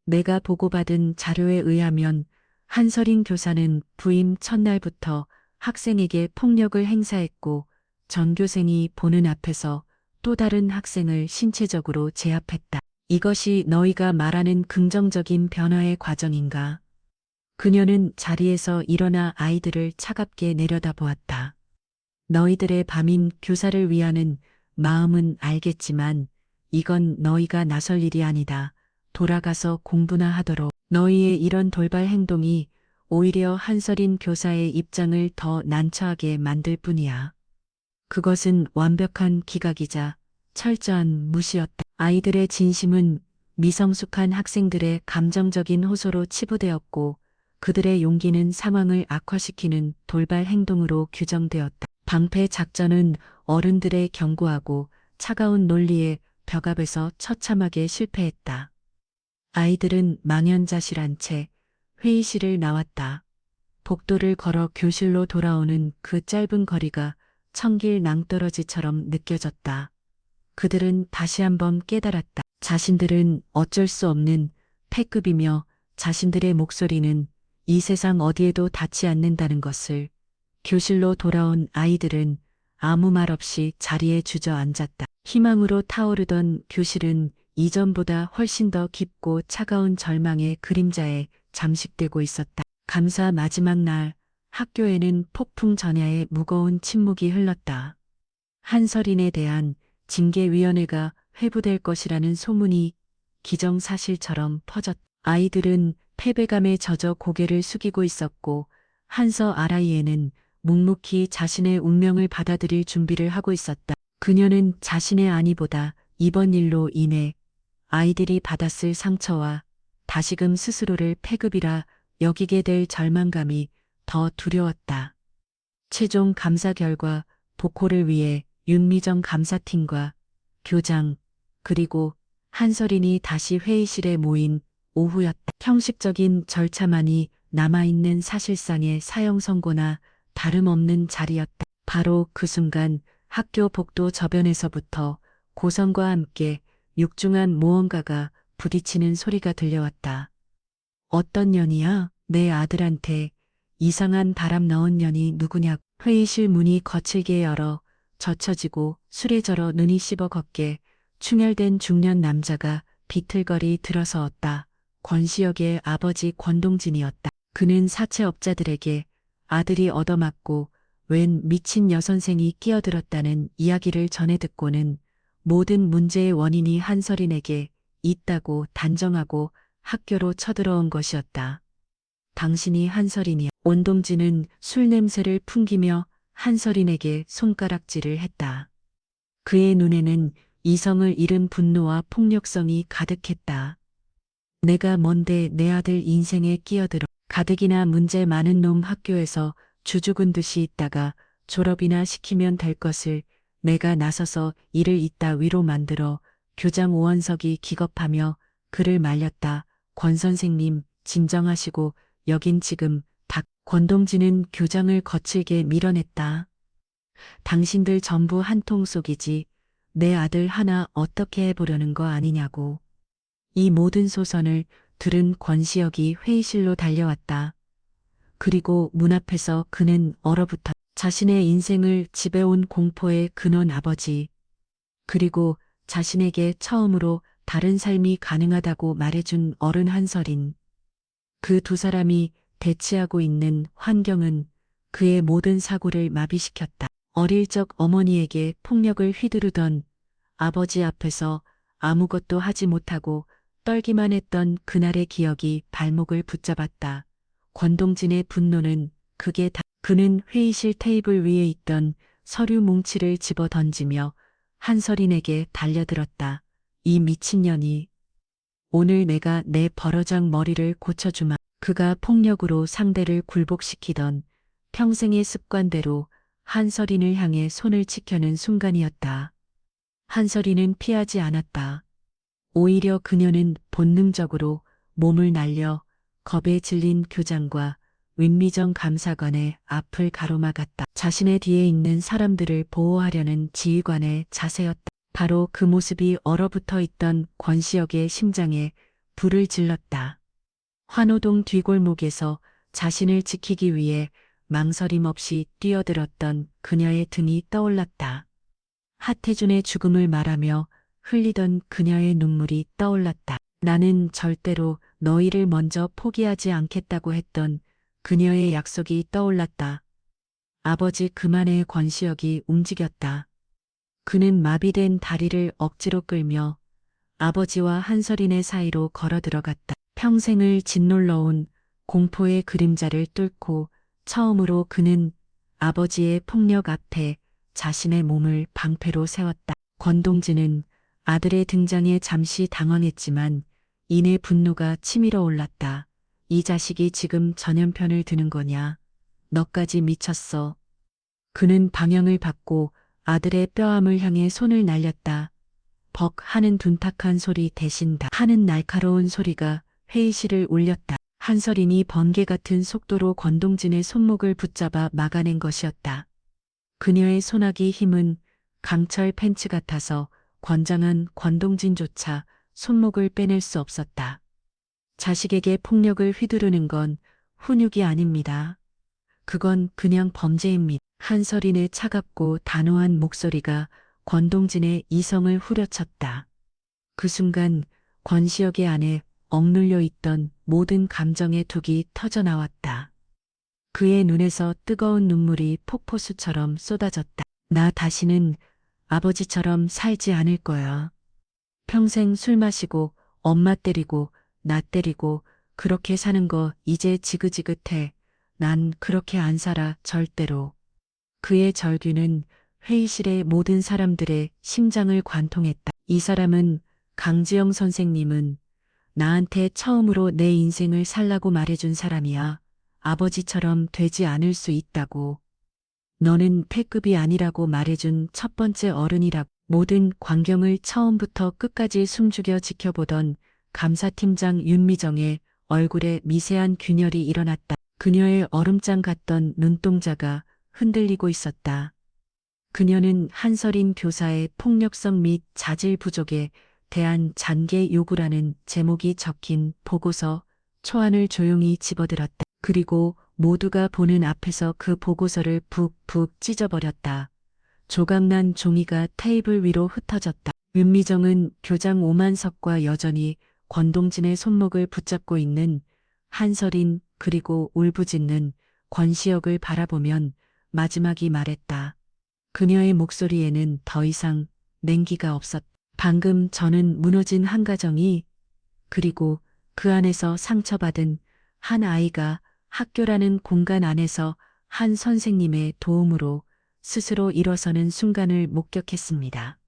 내가 보고받은 자료에 의하면 한서린 교사는 부임 첫날부터 학생에게 폭력을 행사했고 전교생이 보는 앞에서 또 다른 학생을 신체적으로 제압했다. 이것이 너희가 말하는 긍정적인 변화의 과정인가? 그녀는 자리에서 일어나 아이들을 차갑게 내려다보았다. 너희들의 밤인 교사를 위하는 마음은 알겠지만 이건 너희가 나설 일이 아니다. 돌아가서 공부나 하도록. 너희의 이런 돌발 행동이 오히려 한서린 교사의 입장을 더 난처하게 만들 뿐이야. 그것은 완벽한 기각이자 철저한 무시였다. 아이들의 진심은 미성숙한 학생들의 감정적인 호소로 치부되었고 그들의 용기는 상황을 악화시키는 돌발 행동으로 규정되었다. 방패 작전은 어른들의 견고하고 차가운 논리에 벽 앞에서 처참하게 실패했다. 아이들은 망연자실한 채 회의실을 나왔다. 복도를 걸어 교실로 돌아오는 그 짧은 거리가 천길 낭떠러지처럼 느껴졌다. 그들은 다시 한번 깨달았다. 자신들은 어쩔 수 없는 패급이며 자신들의 목소리는 이 세상 어디에도 닿지 않는다는 것을. 교실로 돌아온 아이들은 아무 말 없이 자리에 주저앉았다. 희망으로 타오르던 교실은 이전보다 훨씬 더 깊고 차가운 절망의 그림자에 잠식되고 있었다. 감사 마지막 날 학교에는 폭풍 전야의 무거운 침묵이 흘렀다. 한서린에 대한 징계위원회가 회부될 것이라는 소문이 기정사실처럼 퍼졌다. 아이들은 패배감에 젖어 고개를 숙이고 있었고 한서 아라이에는 묵묵히 자신의 운명을 받아들일 준비를 하고 있었다. 그녀는 자신의 안위보다 이번 일로 인해 아이들이 받았을 상처와 다시금 스스로를 패급이라 여기게 될 절망감이 더 두려웠다. 최종 감사 결과 복호를 위해 윤미정 감사팀과 교장 그리고 한서린이 다시 회의실에 모인 오후였다. 형식적인 절차만이 남아있는 사실상의 사형 선고나 다름없는 자리였다. 바로 그 순간 학교 복도 저변에서부터 고성과 함께 육중한 무언가가 부딪히는 소리가 들려왔다. 어떤 년이야? 내 아들한테 이상한 바람 넣은 년이 누구냐? 회의실 문이 거칠게 열어 젖혀지고 술에 절어 눈이 씹어 걷게 충혈된 중년 남자가 비틀거리 들어서었다. 권시혁의 아버지 권동진이었다. 그는 사채업자들에게 아들이 얻어맞고 웬 미친 여선생이 끼어들었다는 이야기를 전해 듣고는 모든 문제의 원인이 한서린에게 있다고 단정하고 학교로 쳐들어온 것이었다. 당신이 한서린이야. 원동진은 술 냄새를 풍기며 한서린에게 손가락질을 했다. 그의 눈에는 이성을 잃은 분노와 폭력성이 가득했다. 내가 뭔데 내 아들 인생에 끼어들어. 가뜩이나 문제 많은 놈 학교에서 주죽은 듯이 있다가 졸업이나 시키면 될 것을 내가 나서서 일을 이따위로 만들어. 교장 오원석이 기겁하며 그를 말렸다. 권 선생님 진정하시고 여긴 지금 권동진은 교장을 거칠게 밀어냈다. 당신들 전부 한통속이지 내 아들 하나 어떻게 해보려는 거 아니냐고. 이 모든 소선을 들은 권시혁이 회의실로 달려왔다. 그리고 문 앞에서 그는 얼어붙었다. 자신의 인생을 지배온 공포의 근원 아버지. 그리고 자신에게 처음으로 다른 삶이 가능하다고 말해준 어른 한서린. 그 두 사람이 대치하고 있는 환경은 그의 모든 사고를 마비시켰다. 어릴 적 어머니에게 폭력을 휘두르던 아버지 앞에서 아무것도 하지 못하고 떨기만 했던 그날의 기억이 발목을 붙잡았다. 권동진의 분노는 그게 다. 그는 회의실 테이블 위에 있던 서류 뭉치를 집어 던지며 한서린에게 달려들었다. 이 미친년이. 오늘 내가 내 버러장 머리를 고쳐주마. 그가 폭력으로 상대를 굴복시키던 평생의 습관대로 한서린을 향해 손을 치켜는 순간이었다. 한서린은 피하지 않았다. 오히려 그녀는 본능적으로 몸을 날려 겁에 질린 교장과 윤미정 감사관의 앞을 가로막았다. 자신의 뒤에 있는 사람들을 보호하려는 지휘관의 자세였다. 바로 그 모습이 얼어붙어 있던 권시혁의 심장에 불을 질렀다. 환호동 뒷골목에서 자신을 지키기 위해 망설임 없이 뛰어들었던 그녀의 등이 떠올랐다. 하태준의 죽음을 말하며 흘리던 그녀의 눈물이 떠올랐다. 나는 절대로 너희를 먼저 포기하지 않겠다고 했던 그녀의 약속이 떠올랐다. 아버지 그만의 권시혁이 움직였다. 그는 마비된 다리를 억지로 끌며 아버지와 한서린의 사이로 걸어 들어갔다. 평생을 짓눌러온 공포의 그림자를 뚫고 처음으로 그는 아버지의 폭력 앞에 자신의 몸을 방패로 세웠다. 권동진은 아들의 등장에 잠시 당황했지만 이내 분노가 치밀어 올랐다. 이 자식이 지금 전염편을 드는 거냐? 너까지 미쳤어. 그는 방향을 바꿔 아들의 뼈암을 향해 손을 날렸다. 벅 하는 둔탁한 소리 대신 다 하는 날카로운 소리가 회의실을 울렸다. 한서린이 번개 같은 속도로 권동진의 손목을 붙잡아 막아낸 것이었다. 그녀의 손아귀 힘은 강철 펜치 같아서 권장한 권동진조차 손목을 빼낼 수 없었다. 자식에게 폭력을 휘두르는 건 훈육이 아닙니다. 그건 그냥 범죄입니다. 한서린의 차갑고 단호한 목소리가 권동진의 이성을 후려쳤다. 그 순간 권시혁의 안에 억눌려 있던 모든 감정의 둑이 터져나왔다. 그의 눈에서 뜨거운 눈물이 폭포수처럼 쏟아졌다. 나 다시는 아버지처럼 살지 않을 거야. 평생 술 마시고 엄마 때리고 나 때리고 그렇게 사는 거 이제 지긋지긋해. 난 그렇게 안 살아 절대로. 그의 절규는 회의실의 모든 사람들의 심장을 관통했다. 이 사람은 강지영 선생님은 나한테 처음으로 내 인생을 살라고 말해준 사람이야. 아버지처럼 되지 않을 수 있다고. 너는 패급이 아니라고 말해준 첫 번째 어른이라고. 모든 광경을 처음부터 끝까지 숨죽여 지켜보던 감사팀장 윤미정의 얼굴에 미세한 균열이 일어났다. 그녀의 얼음장 같던 눈동자가 흔들리고 있었다. 그녀는 한서린 교사의 폭력성 및 자질 부족에 대한 잔계 요구라는 제목이 적힌 보고서 초안을 조용히 집어들었다. 그리고 모두가 보는 앞에서 그 보고서를 푹푹 찢어버렸다. 조각난 종이가 테이블 위로 흩어졌다. 윤미정은 교장 오만석과 여전히 권동진의 손목을 붙잡고 있는 한서린 그리고 울부짖는 권시혁을 바라보면 마지막이 말했다. 그녀의 목소리에는 더 이상 냉기가 없었다. 방금 저는 무너진 한 가정이 그리고 그 안에서 상처받은 한 아이가 학교라는 공간 안에서 한 선생님의 도움으로 스스로 일어서는 순간을 목격했습니다.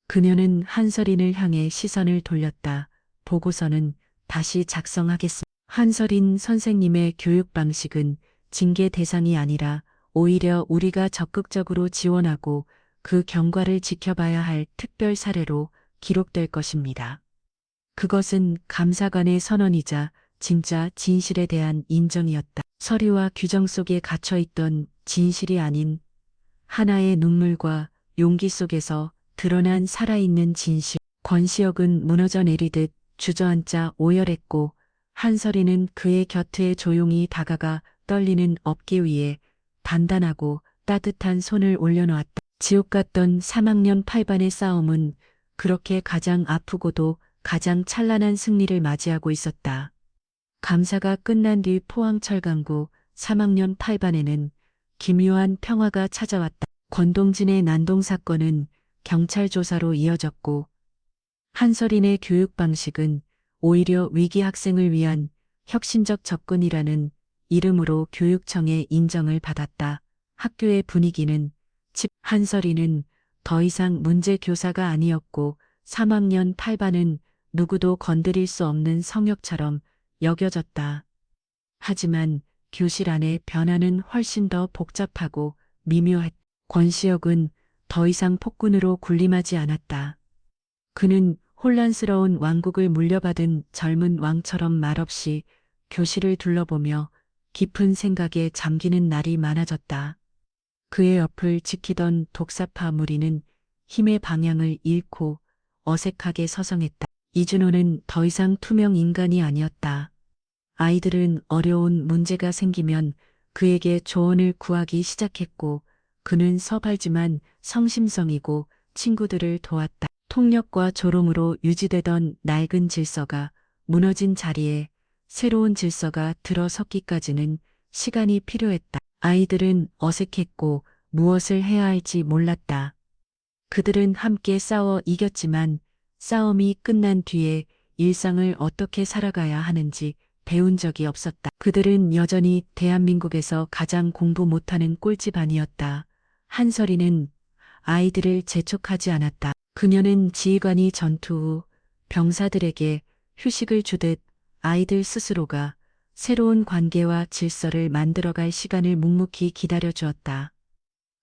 그녀는 한서린을 향해 시선을 돌렸다. 보고서는 다시 작성하겠습니다. 한서린 선생님의 교육 방식은 징계 대상이 아니라 오히려 우리가 적극적으로 지원하고 그 경과를 지켜봐야 할 특별 사례로 기록될 것입니다. 그것은 감사관의 선언이자 진짜 진실에 대한 인정이었다. 서류와 규정 속에 갇혀있던 진실이 아닌 하나의 눈물과 용기 속에서 드러난 살아있는 진실. 권시혁은 무너져 내리듯 주저앉아 오열했고 한서린은 그의 곁에 조용히 다가가 떨리는 어깨 위에 단단하고 따뜻한 손을 올려놓았다. 지옥 같던 3학년 8반의 싸움은 그렇게 가장 아프고도 가장 찬란한 승리를 맞이하고 있었다. 감사가 끝난 뒤 포항철강구 3학년 8반에는 기묘한 평화가 찾아왔다. 권동진의 난동 사건은 경찰 조사로 이어졌고 한서린의 교육 방식은 오히려 위기 학생을 위한 혁신적 접근이라는 이름으로 교육청의 인정을 받았다. 학교의 분위기는 한서린은 더 이상 문제 교사가 아니었고 3학년 8반은 누구도 건드릴 수 없는 성역처럼 여겨졌다. 하지만 교실 안의 변화는 훨씬 더 복잡하고 미묘했다. 권시혁은 더 이상 폭군으로 군림하지 않았다. 그는 혼란스러운 왕국을 물려받은 젊은 왕처럼 말없이 교실을 둘러보며 깊은 생각에 잠기는 날이 많아졌다. 그의 옆을 지키던 독사파 무리는 힘의 방향을 잃고 어색하게 서성했다. 이준호는 더 이상 투명 인간이 아니었다. 아이들은 어려운 문제가 생기면 그에게 조언을 구하기 시작했고 그는 서발지만 성심성이고 친구들을 도왔다. 통력과 조롱으로 유지되던 낡은 질서가 무너진 자리에 새로운 질서가 들어섰기까지는 시간이 필요했다. 아이들은 어색했고 무엇을 해야 할지 몰랐다. 그들은 함께 싸워 이겼지만 싸움이 끝난 뒤에 일상을 어떻게 살아가야 하는지 배운 적이 없었다. 그들은 여전히 대한민국에서 가장 공부 못하는 꼴찌반이었다. 한설이는 아이들을 재촉하지 않았다. 그녀는 지휘관이 전투 후 병사들에게 휴식을 주듯 아이들 스스로가 새로운 관계와 질서를 만들어갈 시간을 묵묵히 기다려 주었다.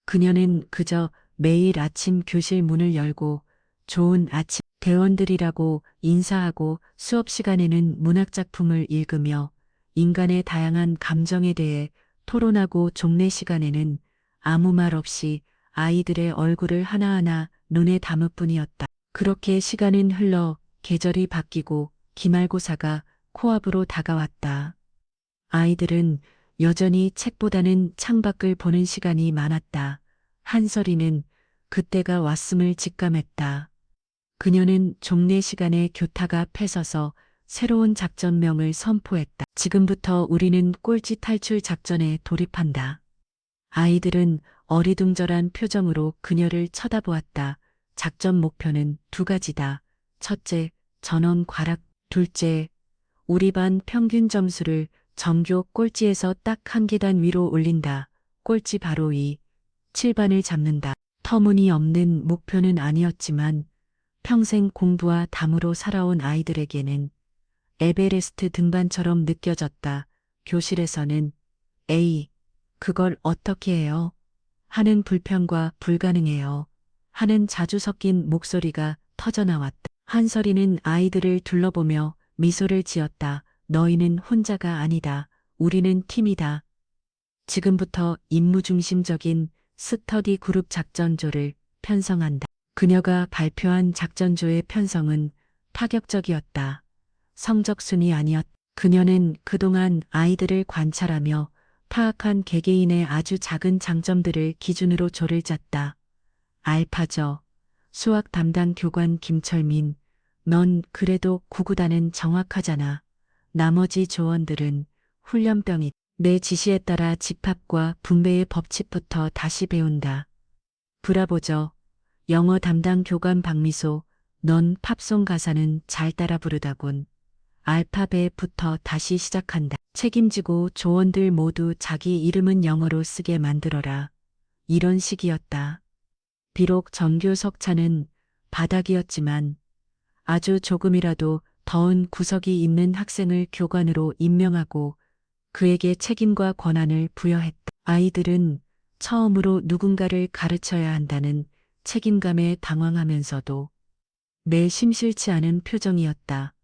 그녀는 그저 매일 아침 교실 문을 열고 좋은 아침 대원들이라고 인사하고 수업 시간에는 문학작품을 읽으며 인간의 다양한 감정에 대해 토론하고 종례 시간에는 아무 말 없이 아이들의 얼굴을 하나하나 눈에 담을 뿐이었다. 그렇게 시간은 흘러 계절이 바뀌고 기말고사가 코앞으로 다가왔다. 아이들은 여전히 책보다는 창밖을 보는 시간이 많았다. 한설이는 그때가 왔음을 직감했다. 그녀는 종례 시간에 교타가 펴서서 새로운 작전명을 선포했다. 지금부터 우리는 꼴찌 탈출 작전에 돌입한다. 아이들은 어리둥절한 표정으로 그녀를 쳐다보았다. 작전 목표는 두 가지다. 첫째, 전원 과락. 둘째, 우리 반 평균 점수를 전교 꼴찌에서 딱 한 계단 위로 올린다. 꼴찌 바로 위, 7반을 잡는다. 터무니없는 목표는 아니었지만 평생 공부와 담으로 살아온 아이들에게는 에베레스트 등반처럼 느껴졌다. 교실에서는 에이, 그걸 어떻게 해요? 하는 불평과 불가능해요. 하는 자주 섞인 목소리가 터져나왔다. 한설이는 아이들을 둘러보며 미소를 지었다. 너희는 혼자가 아니다. 우리는 팀이다. 지금부터 임무중심적인 스터디 그룹 작전조를 편성한다. 그녀가 발표한 작전조의 편성은 파격적이었다. 성적순이 아니었다. 그녀는 그동안 아이들을 관찰하며 파악한 개개인의 아주 작은 장점들을 기준으로 조를 짰다. 알파저, 수학 담당 교관 김철민, 넌 그래도 구구단은 정확하잖아. 나머지 조원들은 훈련병이 내 지시에 따라 집합과 분배의 법칙부터 다시 배운다. 브라보저, 영어 담당 교관 박미소, 넌 팝송 가사는 잘 따라 부르다곤. 알파벳부터 다시 시작한다. 책임지고 조원들 모두 자기 이름은 영어로 쓰게 만들어라. 이런 식이었다. 비록 전교 석차는 바닥이었지만 아주 조금이라도 더운 구석이 있는 학생을 교관으로 임명하고 그에게 책임과 권한을 부여했다. 아이들은 처음으로 누군가를 가르쳐야 한다는 책임감에 당황하면서도 매 심실치 않은 표정이었다.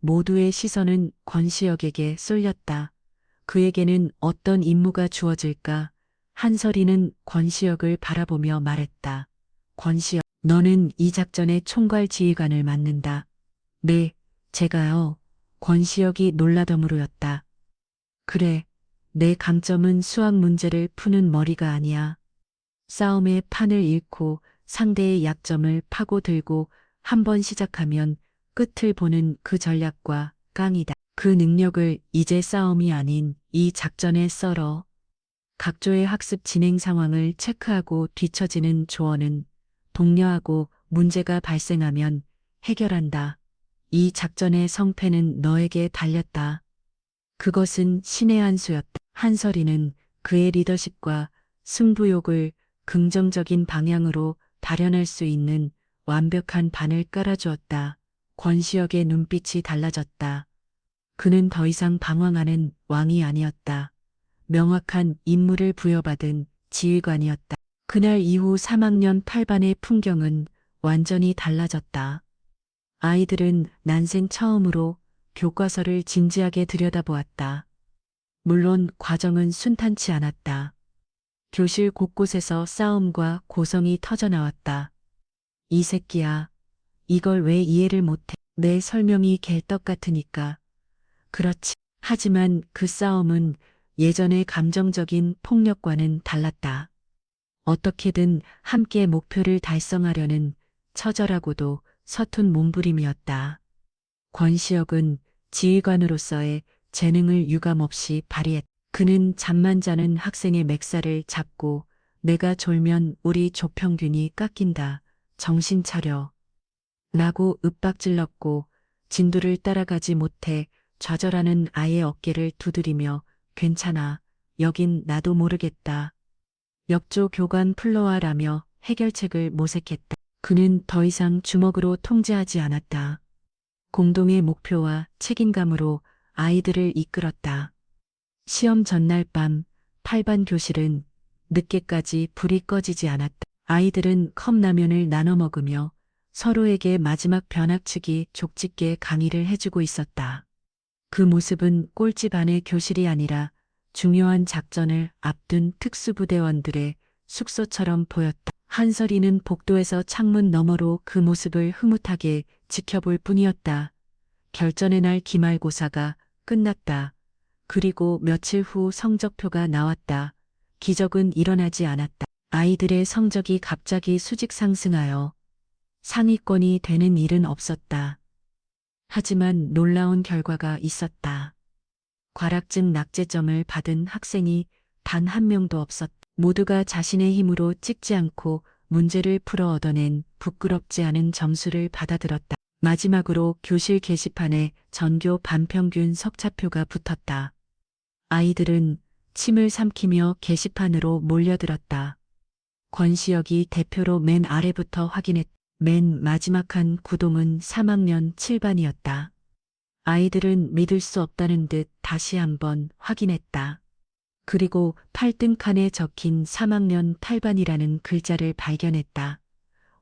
모두의 시선은 권시혁에게 쏠렸다. 그에게는 어떤 임무가 주어질까? 한설이는 권시혁을 바라보며 말했다. 권시혁, 너는 이 작전의 총괄 지휘관을 맡는다. 네, 제가요. 권시혁이 놀라더물었다. 그래, 내 강점은 수학 문제를 푸는 머리가 아니야. 싸움의 판을 잃고 상대의 약점을 파고들고 한 번 시작하면 끝을 보는 그 전략과 깡이다. 그 능력을 이제 싸움이 아닌 이 작전에 썰어. 각조의 학습 진행 상황을 체크하고 뒤처지는 조언은 독려하고 문제가 발생하면 해결한다. 이 작전의 성패는 너에게 달렸다. 그것은 신의 한 수였다. 한설이는 그의 리더십과 승부욕을 긍정적인 방향으로 발현할 수 있는 완벽한 반을 깔아주었다. 권시혁의 눈빛이 달라졌다. 그는 더 이상 방황하는 왕이 아니었다. 명확한 임무를 부여받은 지휘관이었다. 그날 이후 3학년 8반의 풍경은 완전히 달라졌다. 아이들은 난생 처음으로 교과서를 진지하게 들여다보았다. 물론 과정은 순탄치 않았다. 교실 곳곳에서 싸움과 고성이 터져나왔다. 이 새끼야, 이걸 왜 이해를 못해? 내 설명이 개떡 같으니까. 그렇지. 하지만 그 싸움은 예전의 감정적인 폭력과는 달랐다. 어떻게든 함께 목표를 달성하려는 처절하고도 서툰 몸부림이었다. 권시혁은 지휘관으로서의 재능을 유감없이 발휘했다. 그는 잠만 자는 학생의 맥살을 잡고 내가 졸면 우리 조평균이 깎인다. 정신 차려. 라고 윽박질렀고 진도를 따라가지 못해 좌절하는 아이의 어깨를 두드리며 괜찮아. 여긴 나도 모르겠다. 역조 교관 플로아라며 해결책을 모색했다. 그는 더 이상 주먹으로 통제하지 않았다. 공동의 목표와 책임감으로 아이들을 이끌었다. 시험 전날 밤 8반 교실은 늦게까지 불이 꺼지지 않았다. 아이들은 컵라면을 나눠 먹으며 서로에게 마지막 변학치기 족짓게 강의를 해주고 있었다. 그 모습은 꼴찌 반의 교실이 아니라 중요한 작전을 앞둔 특수부대원들의 숙소처럼 보였다. 한설이는 복도에서 창문 너머로 그 모습을 흐뭇하게 지켜볼 뿐이었다. 결전의 날 기말고사가 끝났다. 그리고 며칠 후 성적표가 나왔다. 기적은 일어나지 않았다. 아이들의 성적이 갑자기 수직 상승하여 상위권이 되는 일은 없었다. 하지만 놀라운 결과가 있었다. 과락증 낙제점을 받은 학생이 단 한 명도 없었다. 모두가 자신의 힘으로 찍지 않고 문제를 풀어 얻어낸 부끄럽지 않은 점수를 받아들었다. 마지막으로 교실 게시판에 전교 반평균 석차표가 붙었다. 아이들은 침을 삼키며 게시판으로 몰려들었다. 권시혁이 대표로 맨 아래부터 확인했다. 맨 마지막 한 구동은 3학년 7반이었다. 아이들은 믿을 수 없다는 듯 다시 한번 확인했다. 그리고 8등 칸에 적힌 3학년 8반이라는 글자를 발견했다.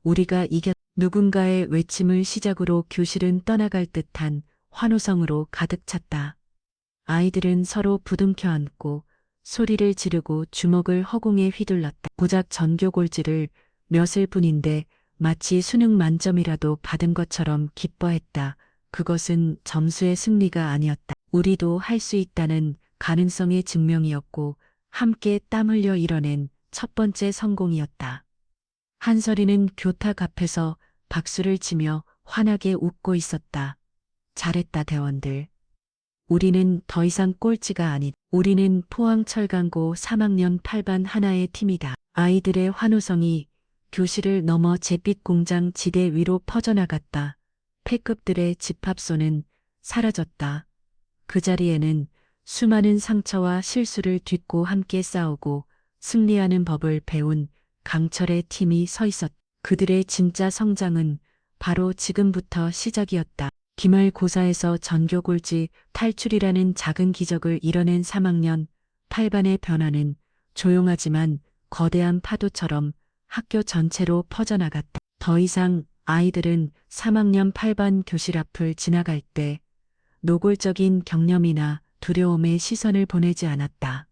우리가 이겼. 누군가의 외침을 시작으로 교실은 떠나갈 듯한 환호성으로 가득 찼다. 아이들은 서로 부둥켜 안고 소리를 지르고 주먹을 허공에 휘둘렀다. 고작 전교 골지를 몇일 뿐인데 마치 수능 만점이라도 받은 것처럼 기뻐했다. 그것은 점수의 승리가 아니었다. 우리도 할 수 있다는 가능성의 증명이었고 함께 땀 흘려 이뤄낸 첫 번째 성공이었다. 한설이는 교탁 앞에서 박수를 치며 환하게 웃고 있었다. 잘했다 대원들. 우리는 더 이상 꼴찌가 아니다. 우리는 포항철강고 3학년 8반 하나의 팀이다. 아이들의 환호성이 교실을 넘어 잿빛 공장 지대 위로 퍼져나갔다. 패급들의 집합소는 사라졌다. 그 자리에는 수많은 상처와 실수를 딛고 함께 싸우고 승리하는 법을 배운 강철의 팀이 서 있었다. 그들의 진짜 성장은 바로 지금부터 시작이었다. 기말고사에서 전교골지 탈출이라는 작은 기적을 이뤄낸 3학년 8반의 변화는 조용하지만 거대한 파도처럼 학교 전체로 퍼져나갔다. 더 이상 아이들은 3학년 8반 교실 앞을 지나갈 때 노골적인 경념이나 두려움의 시선을 보내지 않았다.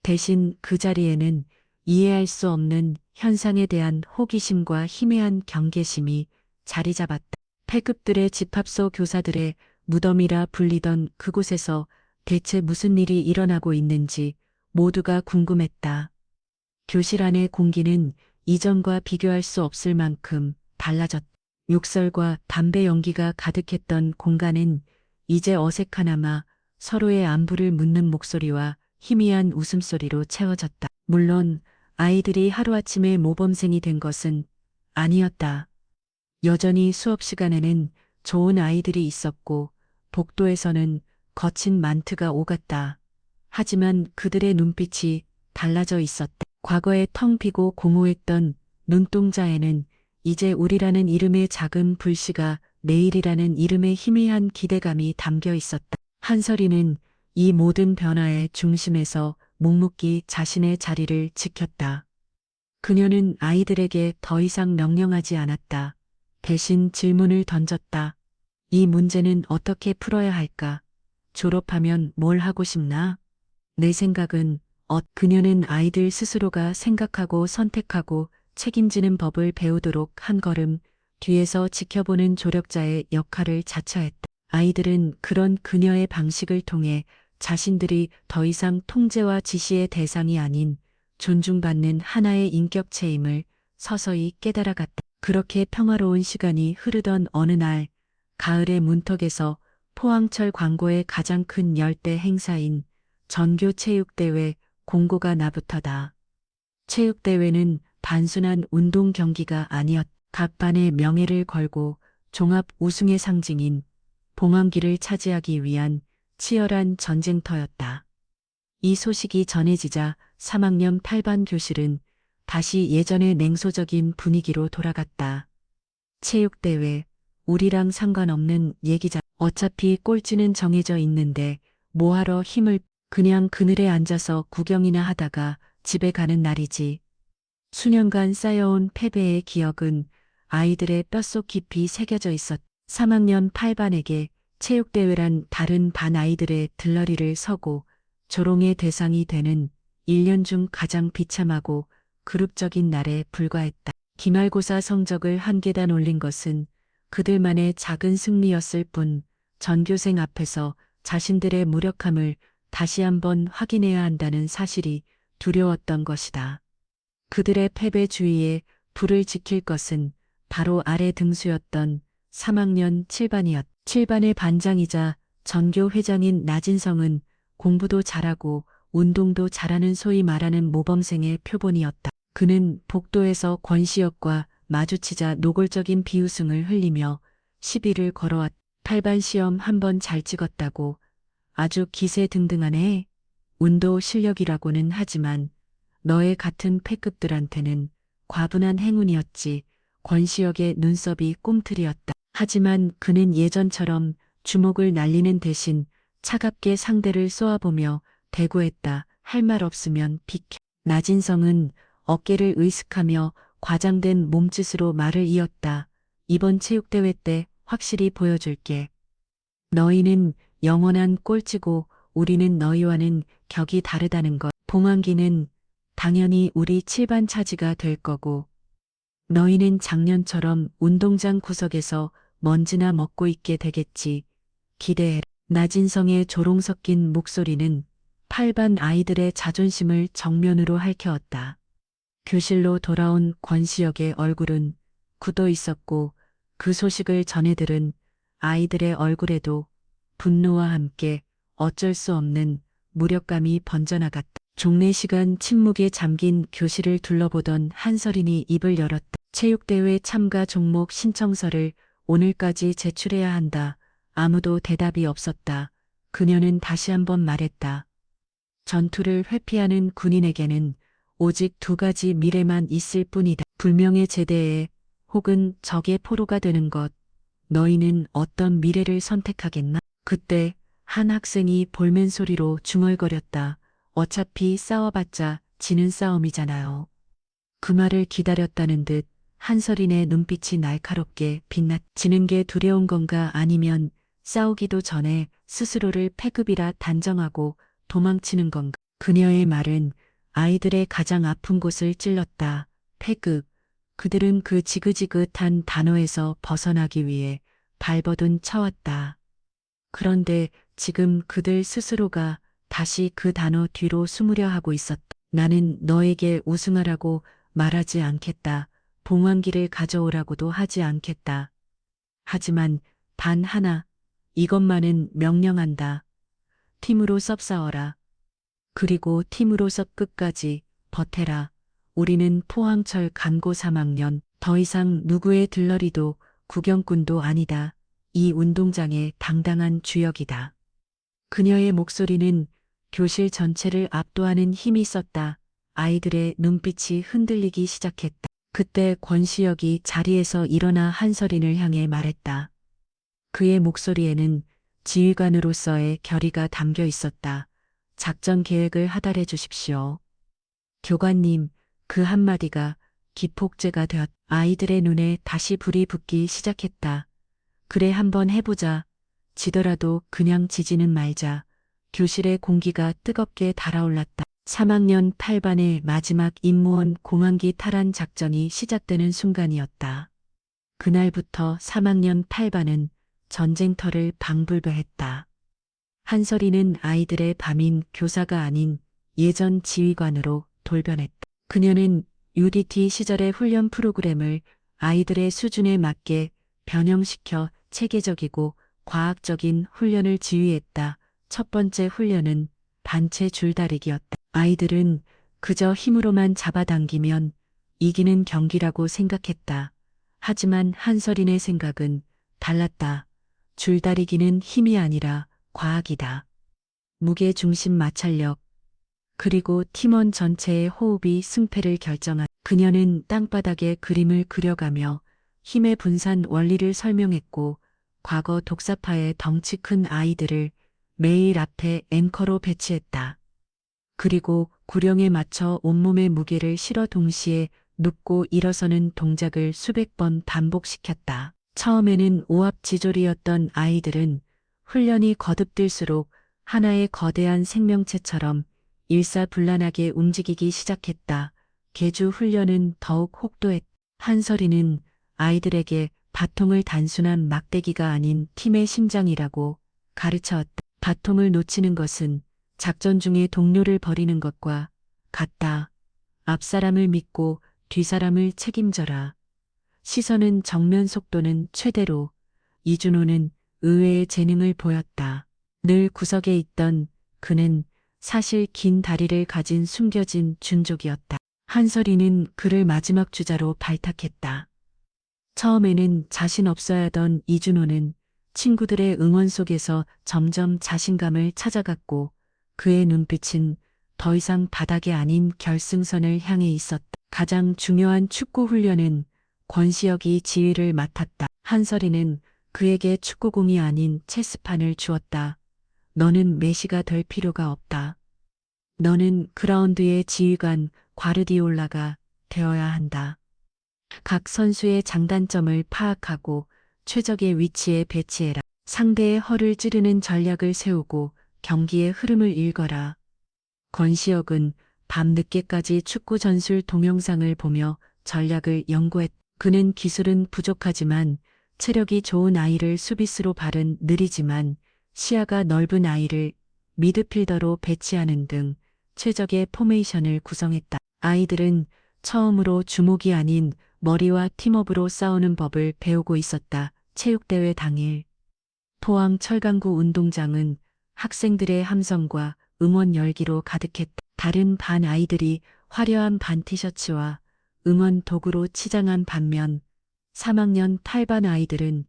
대신 그 자리에는 이해할 수 없는 현상에 대한 호기심과 희미한 경계심이 자리 잡았다. 패급들의 집합소 교사들의 무덤이라 불리던 그곳에서 대체 무슨 일이 일어나고 있는지 모두가 궁금했다. 교실 안의 공기는 이전과 비교할 수 없을 만큼 달라졌다. 욕설과 담배 연기가 가득했던 공간은 이제 어색하나마 서로의 안부를 묻는 목소리와 희미한 웃음소리로 채워졌다. 물론 아이들이 하루아침에 모범생이 된 것은 아니었다. 여전히 수업 시간에는 좋은 아이들이 있었고 복도에서는 거친 멘트가 오갔다. 하지만 그들의 눈빛이 달라져 있었다. 과거에 텅 비고 공허했던 눈동자에는 이제 우리라는 이름의 작은 불씨가 내일이라는 이름의 희미한 기대감이 담겨 있었다. 한설이는 이 모든 변화의 중심에서 묵묵히 자신의 자리를 지켰다. 그녀는 아이들에게 더 이상 명령하지 않았다. 대신 질문을 던졌다. 이 문제는 어떻게 풀어야 할까? 졸업하면 뭘 하고 싶나? 내 생각은 그녀는 아이들 스스로가 생각하고 선택하고 책임지는 법을 배우도록 한 걸음 뒤에서 지켜보는 조력자의 역할을 자처했다. 아이들은 그런 그녀의 방식을 통해 자신들이 더 이상 통제와 지시의 대상이 아닌 존중받는 하나의 인격체임을 서서히 깨달아갔다. 그렇게 평화로운 시간이 흐르던 어느 날 가을의 문턱에서 포항철 광고의 가장 큰 열대 행사인 전교체육대회 공고가 나부터다. 체육대회는 단순한 운동 경기가 아니었다. 각 반의 명예를 걸고 종합 우승의 상징인 봉황기를 차지하기 위한 치열한 전쟁터였다. 이 소식이 전해지자 3학년 8반 교실은 다시 예전의 냉소적인 분위기로 돌아갔다. 체육대회, 우리랑 상관없는 얘기자. 어차피 꼴찌는 정해져 있는데 뭐하러 힘을 그냥 그늘에 앉아서 구경이나 하다가 집에 가는 날이지. 수년간 쌓여온 패배의 기억은 아이들의 뼛속 깊이 새겨져 있었다. 3학년 8반에게 체육대회란 다른 반 아이들의 들러리를 서고 조롱의 대상이 되는 1년 중 가장 비참하고 그룹적인 날에 불과했다. 기말고사 성적을 한 계단 올린 것은 그들만의 작은 승리였을 뿐 전교생 앞에서 자신들의 무력함을 다시 한번 확인해야 한다는 사실이 두려웠던 것이다. 그들의 패배 주위에 불을 지킬 것은 바로 아래 등수였던 3학년 7반이었다. 7반의 반장이자 전교 회장인 나진성은 공부도 잘하고 운동도 잘하는 소위 말하는 모범생의 표본이었다. 그는 복도에서 권시혁과 마주치자 노골적인 비웃음을 흘리며 시비를 걸어왔다. 8반 시험 한 번 잘 찍었다고 아주 기세등등하네. 운도 실력이라고는 하지만 너의 같은 패급들한테는 과분한 행운이었지. 권시혁의 눈썹이 꿈틀이었다. 하지만 그는 예전처럼 주목을 날리는 대신 차갑게 상대를 쏘아보며 대구했다. 할 말 없으면 비켜. 나진성은 어깨를 의식하며 과장된 몸짓으로 말을 이었다. 이번 체육대회 때 확실히 보여줄게. 너희는 영원한 꼴찌고 우리는 너희와는 격이 다르다는 것. 봉황기는 당연히 우리 7반 차지가 될 거고 너희는 작년처럼 운동장 구석에서 먼지나 먹고 있게 되겠지. 기대해. 나진성의 조롱 섞인 목소리는 8반 아이들의 자존심을 정면으로 핥혀왔다. 교실로 돌아온 권시혁의 얼굴은 굳어 있었고 그 소식을 전해들은 아이들의 얼굴에도 분노와 함께 어쩔 수 없는 무력감이 번져나갔다. 종례 시간 침묵에 잠긴 교실을 둘러보던 한설인이 입을 열었다. 체육대회 참가 종목 신청서를 오늘까지 제출해야 한다. 아무도 대답이 없었다. 그녀는 다시 한번 말했다. 전투를 회피하는 군인에게는 오직 두 가지 미래만 있을 뿐이다. 불명예 제대에 혹은 적의 포로가 되는 것. 너희는 어떤 미래를 선택하겠나? 그때 한 학생이 볼멘 소리로 중얼거렸다. 어차피 싸워봤자 지는 싸움이잖아요. 그 말을 기다렸다는 듯 한설인의 눈빛이 날카롭게 빛났. 지는 게 두려운 건가 아니면 싸우기도 전에 스스로를 패급이라 단정하고 도망치는 건가. 그녀의 말은 아이들의 가장 아픈 곳을 찔렀다. 패급. 그들은 그 지긋지긋한 단어에서 벗어나기 위해 발버둥 쳐왔다. 그런데 지금 그들 스스로가 다시 그 단어 뒤로 숨으려 하고 있었다. 나는 너에게 우승하라고 말하지 않겠다. 봉황기를 가져오라고도 하지 않겠다. 하지만 단 하나, 이것만은 명령한다. 팀으로 섭 싸워라. 그리고 팀으로 섭 끝까지 버텨라. 우리는 포항철 간고 3학년, 더 이상 누구의 들러리도 구경꾼도 아니다. 이 운동장의 당당한 주역이다. 그녀의 목소리는 교실 전체를 압도하는 힘이 있었다. 아이들의 눈빛이 흔들리기 시작했다. 그때 권시혁이 자리에서 일어나 한설인을 향해 말했다. 그의 목소리에는 지휘관으로서의 결의가 담겨 있었다. 작전 계획을 하달해 주십시오. 교관님, 그 한마디가 기폭제가 되었. 아이들의 눈에 다시 불이 붙기 시작했다. 그래 한번 해보자. 지더라도 그냥 지지는 말자. 교실의 공기가 뜨겁게 달아올랐다. 3학년 8반의 마지막 임무원 공항기 탈환 작전이 시작되는 순간이었다. 그날부터 3학년 8반은 전쟁터를 방불배했다. 한설이는 아이들의 밤인 교사가 아닌 예전 지휘관으로 돌변했다. 그녀는 UDT 시절의 훈련 프로그램을 아이들의 수준에 맞게 변형시켜 체계적이고 과학적인 훈련을 지휘했다. 첫 번째 훈련은 단체 줄다리기였다. 아이들은 그저 힘으로만 잡아당기면 이기는 경기라고 생각했다. 하지만 한설인의 생각은 달랐다. 줄다리기는 힘이 아니라 과학이다. 무게 중심 마찰력, 그리고 팀원 전체의 호흡이 승패를 결정한. 그녀는 땅바닥에 그림을 그려가며 힘의 분산 원리를 설명했고, 과거 독사파의 덩치 큰 아이들을 매일 앞에 앵커로 배치했다. 그리고 구령에 맞춰 온몸의 무게를 실어 동시에 눕고 일어서는 동작을 수백 번 반복시켰다. 처음에는 오합지졸이었던 아이들은 훈련이 거듭될수록 하나의 거대한 생명체처럼 일사불란하게 움직이기 시작했다. 개주 훈련은 더욱 혹독했다. 한설이는 아이들에게 바통을 단순한 막대기가 아닌 팀의 심장이라고 가르쳐왔다. 바통을 놓치는 것은 작전 중에 동료를 버리는 것과 같다. 앞 사람을 믿고 뒤 사람을 책임져라. 시선은 정면, 속도는 최대로. 이준호는 의외의 재능을 보였다. 늘 구석에 있던 그는 사실 긴 다리를 가진 숨겨진 준족이었다. 한설이는 그를 마지막 주자로 발탁했다. 처음에는 자신 없어야 하던 이준호는 친구들의 응원 속에서 점점 자신감을 찾아갔고, 그의 눈빛은 더 이상 바닥이 아닌 결승선을 향해 있었다. 가장 중요한 축구 훈련은 권시혁이 지휘를 맡았다. 한설이는 그에게 축구공이 아닌 체스판을 주었다. 너는 메시가 될 필요가 없다. 너는 그라운드의 지휘관 과르디올라가 되어야 한다. 각 선수의 장단점을 파악하고 최적의 위치에 배치해라. 상대의 허를 찌르는 전략을 세우고 경기의 흐름을 읽어라. 권시혁은 밤늦게까지 축구 전술 동영상을 보며 전략을 연구했다. 그는 기술은 부족하지만 체력이 좋은 아이를 수비수로, 발은 느리지만 시야가 넓은 아이를 미드필더로 배치하는 등 최적의 포메이션을 구성했다. 아이들은 처음으로 주먹이 아닌 머리와 팀업으로 싸우는 법을 배우고 있었다. 체육대회 당일 포항 철강구 운동장은 학생들의 함성과 응원 열기로 가득했다. 다른 반 아이들이 화려한 반 티셔츠와 응원 도구로 치장한 반면 3학년 8반 아이들은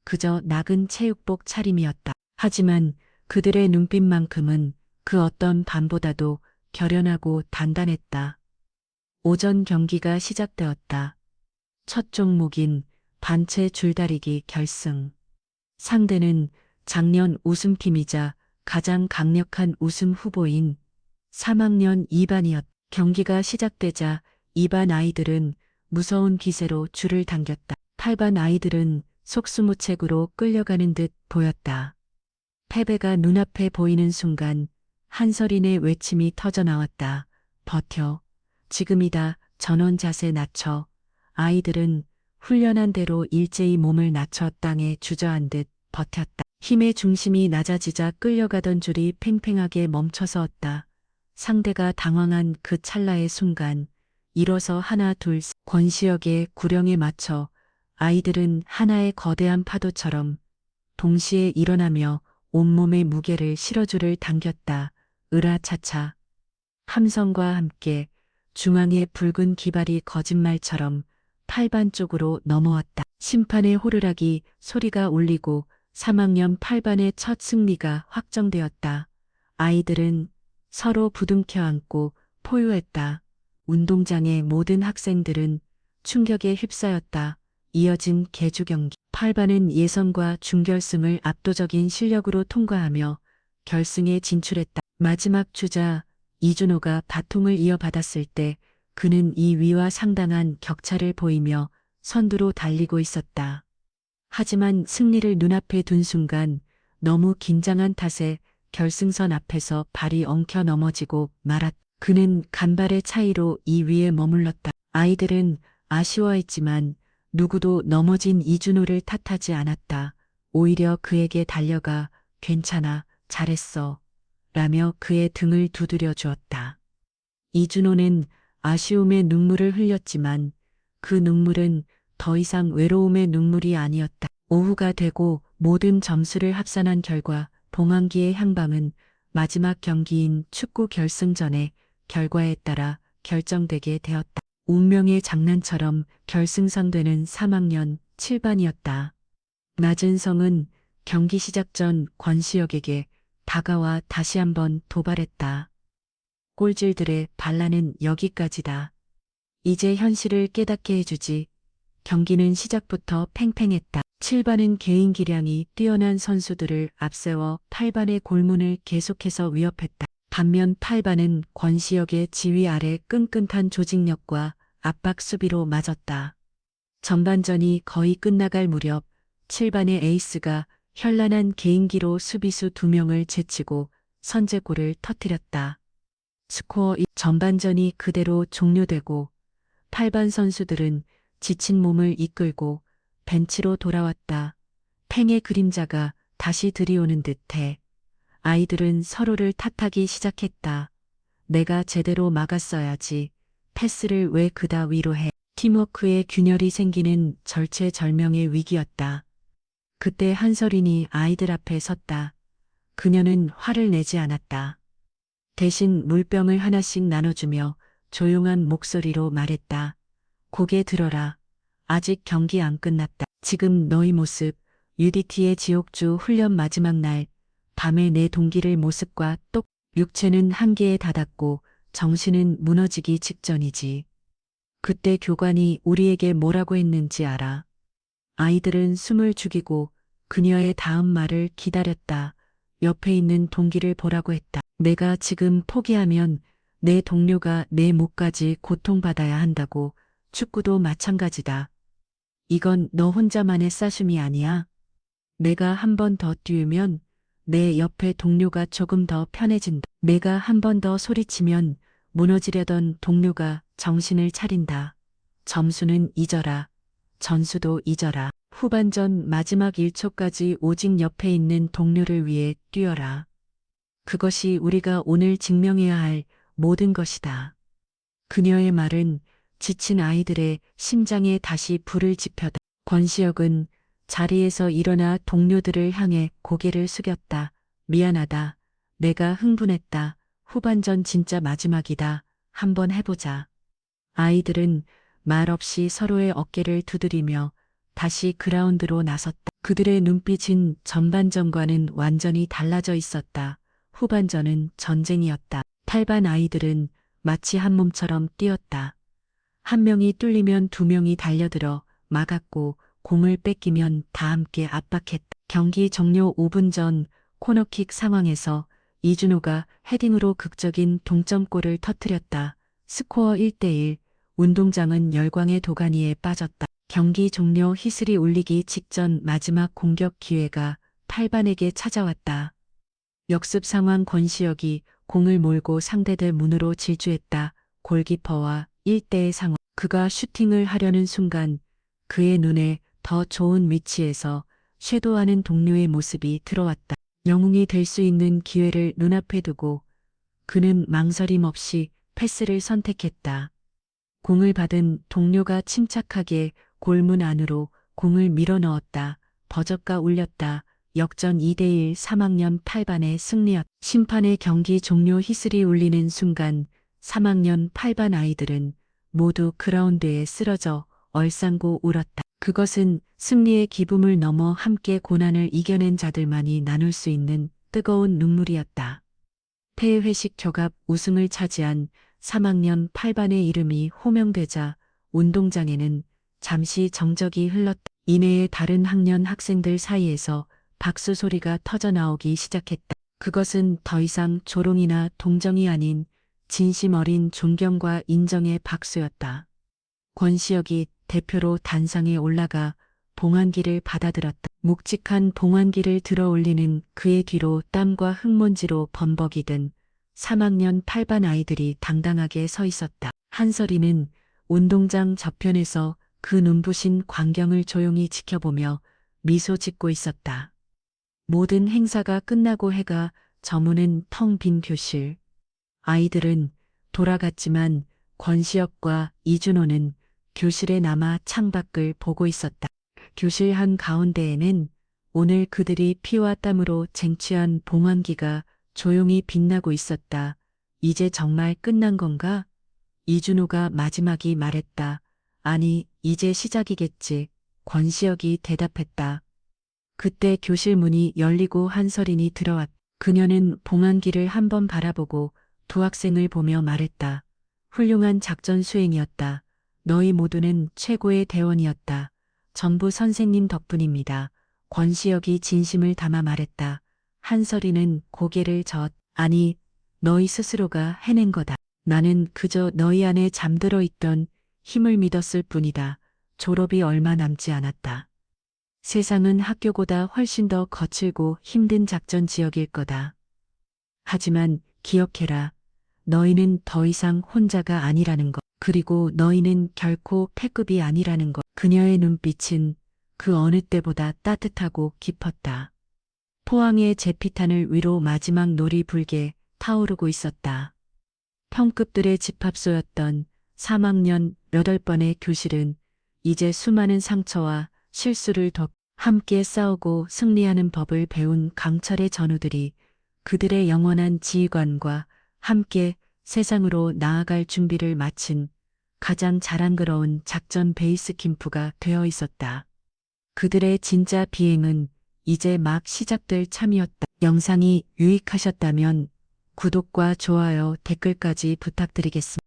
그저 nak은 체육복 차림이었다. 하지만 그들의 눈빛만큼은 그 어떤 반보다도 결연하고 단단했다. 오전 경기가 시작되었다. 첫 종목인 반체 줄다리기 결승. 상대는 작년 우승팀이자 가장 강력한 우승 후보인 3학년 2반이었다. 경기가 시작되자 2반 아이들은 무서운 기세로 줄을 당겼다. 8반 아이들은 속수무책으로 끌려가는 듯 보였다. 패배가 눈앞에 보이는 순간 한설인의 외침이 터져나왔다. 버텨. 지금이다. 전원 자세 낮춰. 아이들은 훈련한 대로 일제히 몸을 낮춰 땅에 주저앉듯 버텼다. 힘의 중심이 낮아지자 끌려가던 줄이 팽팽하게 멈춰섰다. 상대가 당황한 그 찰나의 순간 일어서 하나 둘 권시혁의 구령에 맞춰 아이들은 하나의 거대한 파도처럼 동시에 일어나며 온몸의 무게를 실어줄을 당겼다. 으라차차. 함성과 함께 중앙의 붉은 깃발이 거짓말처럼 8반 쪽으로 넘어왔다. 심판의 호루라기 소리가 울리고 3학년 8반의 첫 승리가 확정되었다. 아이들은 서로 부둥켜 안고 포효했다. 운동장의 모든 학생들은 충격에 휩싸였다. 이어진 개주 경기. 8반은 예선과 준결승을 압도적인 실력으로 통과하며 결승에 진출했다. 마지막 주자 이준호가 바통을 이어받았을 때 그는 이 위와 상당한 격차를 보이며 선두로 달리고 있었다. 하지만 승리를 눈앞에 둔 순간 너무 긴장한 탓에 결승선 앞에서 발이 엉켜 넘어지고 말았다. 그는 간발의 차이로 2위에 머물렀다. 아이들은 아쉬워했지만 누구도 넘어진 이준호를 탓하지 않았다. 오히려 그에게 달려가 괜찮아, 잘했어 라며 그의 등을 두드려 주었다. 이준호는 아쉬움의 눈물을 흘렸지만 그 눈물은 더 이상 외로움의 눈물이 아니었다. 오후가 되고 모든 점수를 합산한 결과 봉황기의 향방은 마지막 경기인 축구 결승전의 결과에 따라 결정되게 되었다. 운명의 장난처럼 결승선되는 3학년 7반이었다. 나진성은 경기 시작 전 권시혁에게 다가와 다시 한번 도발했다. 꼴질들의 반란은 여기까지다. 이제 현실을 깨닫게 해주지. 경기는 시작부터 팽팽했다. 7반은 개인 기량이 뛰어난 선수들을 앞세워 8반의 골문을 계속해서 위협했다. 반면 8반은 권시혁의 지휘 아래 끈끈한 조직력과 압박 수비로 맞았다. 전반전이 거의 끝나갈 무렵 7반의 에이스가 현란한 개인기로 수비수 2명을 제치고 선제골을 터뜨렸다. 스코어 1. 전반전이 그대로 종료되고 8반 선수들은 지친 몸을 이끌고 벤치로 돌아왔다. 팽의 그림자가 다시 들이오는 듯해 아이들은 서로를 탓하기 시작했다. 내가 제대로 막았어야지. 패스를 왜 그다위로 해. 팀워크에 균열이 생기는 절체절명의 위기였다. 그때 한설인이 아이들 앞에 섰다. 그녀는 화를 내지 않았다. 대신 물병을 하나씩 나눠주며 조용한 목소리로 말했다. 고개 들어라. 아직 경기 안 끝났다. 지금 너희 모습, UDT의 지옥주 훈련 마지막 날, 밤에 내 동기를 모습과 똑, 육체는 한계에 닿았고 정신은 무너지기 직전이지. 그때 교관이 우리에게 뭐라고 했는지 알아. 아이들은 숨을 죽이고 그녀의 다음 말을 기다렸다. 옆에 있는 동기를 보라고 했다. 내가 지금 포기하면 내 동료가 내 목까지 고통받아야 한다고. 축구도 마찬가지다. 이건 너 혼자만의 싸움이 아니야. 내가 한 번 더 띄우면 내 옆에 동료가 조금 더 편해진다. 내가 한 번 더 소리치면 무너지려던 동료가 정신을 차린다. 점수는 잊어라. 전수도 잊어라. 후반전 마지막 1초까지 오직 옆에 있는 동료를 위해 뛰어라. 그것이 우리가 오늘 증명해야 할 모든 것이다. 그녀의 말은 지친 아이들의 심장에 다시 불을 지펴다. 권시혁은 자리에서 일어나 동료들을 향해 고개를 숙였다. 미안하다. 내가 흥분했다. 후반전 진짜 마지막이다. 한번 해보자. 아이들은 말없이 서로의 어깨를 두드리며 다시 그라운드로 나섰다. 그들의 눈빛은 전반전과는 완전히 달라져 있었다. 후반전은 전쟁이었다. 8반 아이들은 마치 한 몸처럼 뛰었다. 한 명이 뚫리면 2명이 달려들어 막았고 공을 뺏기면 다 함께 압박했다. 경기 종료 5분 전 코너킥 상황에서 이준호가 헤딩으로 극적인 동점골을 터뜨렸다. 스코어 1대1. 운동장은 열광의 도가니에 빠졌다. 경기 종료 휘슬이 울리기 직전 마지막 공격 기회가 8반에게 찾아왔다. 역습 상황 권시혁이 공을 몰고 상대들 문으로 질주했다. 골키퍼와 1대1 상황. 그가 슈팅을 하려는 순간 그의 눈에 더 좋은 위치에서 섀도우하는 동료의 모습이 들어왔다. 영웅이 될 수 있는 기회를 눈앞에 두고 그는 망설임 없이 패스를 선택했다. 공을 받은 동료가 침착하게 골문 안으로 공을 밀어 넣었다. 버저가 울렸다. 역전 2대1 3학년 8반의 승리였다. 심판의 경기 종료 휘슬이 울리는 순간 3학년 8반 아이들은 모두 그라운드에 쓰러져 얼싸고 울었다. 그것은 승리의 기쁨을 넘어 함께 고난을 이겨낸 자들만이 나눌 수 있는 뜨거운 눈물이었다. 폐회식 교갑 우승을 차지한 3학년 8반의 이름이 호명되자 운동장에는 잠시 정적이 흘렀다. 이내에 다른 학년 학생들 사이에서 박수 소리가 터져 나오기 시작했다. 그것은 더 이상 조롱이나 동정이 아닌 진심 어린 존경과 인정의 박수였다. 권시혁이 대표로 단상에 올라가 봉환기를 받아들었다. 묵직한 봉환기를 들어 올리는 그의 뒤로 땀과 흙먼지로 범벅이 든 3학년 8반 아이들이 당당하게 서 있었다. 한설이는 운동장 저편에서 그 눈부신 광경을 조용히 지켜보며 미소 짓고 있었다. 모든 행사가 끝나고 해가 저무는 텅 빈 교실. 아이들은 돌아갔지만 권시혁과 이준호는 교실에 남아 창밖을 보고 있었다. 교실 한 가운데에는 오늘 그들이 피와 땀으로 쟁취한 봉황기가 조용히 빛나고 있었다. 이제 정말 끝난 건가? 이준호가 마지막이 말했다. 아니, 이제 시작이겠지. 권시혁이 대답했다. 그때 교실 문이 열리고 한설인이 들어왔다. 그녀는 봉안기를 한번 바라보고 두 학생을 보며 말했다. 훌륭한 작전 수행이었다. 너희 모두는 최고의 대원이었다. 전부 선생님 덕분입니다. 권시혁이 진심을 담아 말했다. 한설이는 고개를 아니, 너희 스스로가 해낸 거다. 나는 그저 너희 안에 잠들어 있던 힘을 믿었을 뿐이다. 졸업이 얼마 남지 않았다. 세상은 학교보다 훨씬 더 거칠고 힘든 작전 지역일 거다. 하지만 기억해라. 너희는 더 이상 혼자가 아니라는 것. 그리고 너희는 결코 패급이 아니라는 것. 그녀의 눈빛은 그 어느 때보다 따뜻하고 깊었다. 포항의 제피탄을 위로 마지막 놀이 불게 타오르고 있었다. 평급들의 집합소였던 3학년 8번의 교실은 이제 수많은 상처와 실수를 함께 싸우고 승리하는 법을 배운 강철의 전우들이 그들의 영원한 지휘관과 함께 세상으로 나아갈 준비를 마친 가장 자랑스러운 작전 베이스 캠프가 되어 있었다. 그들의 진짜 비행은 이제 막 시작될 참이었다. 영상이 유익하셨다면 구독과 좋아요, 댓글까지 부탁드리겠습니다.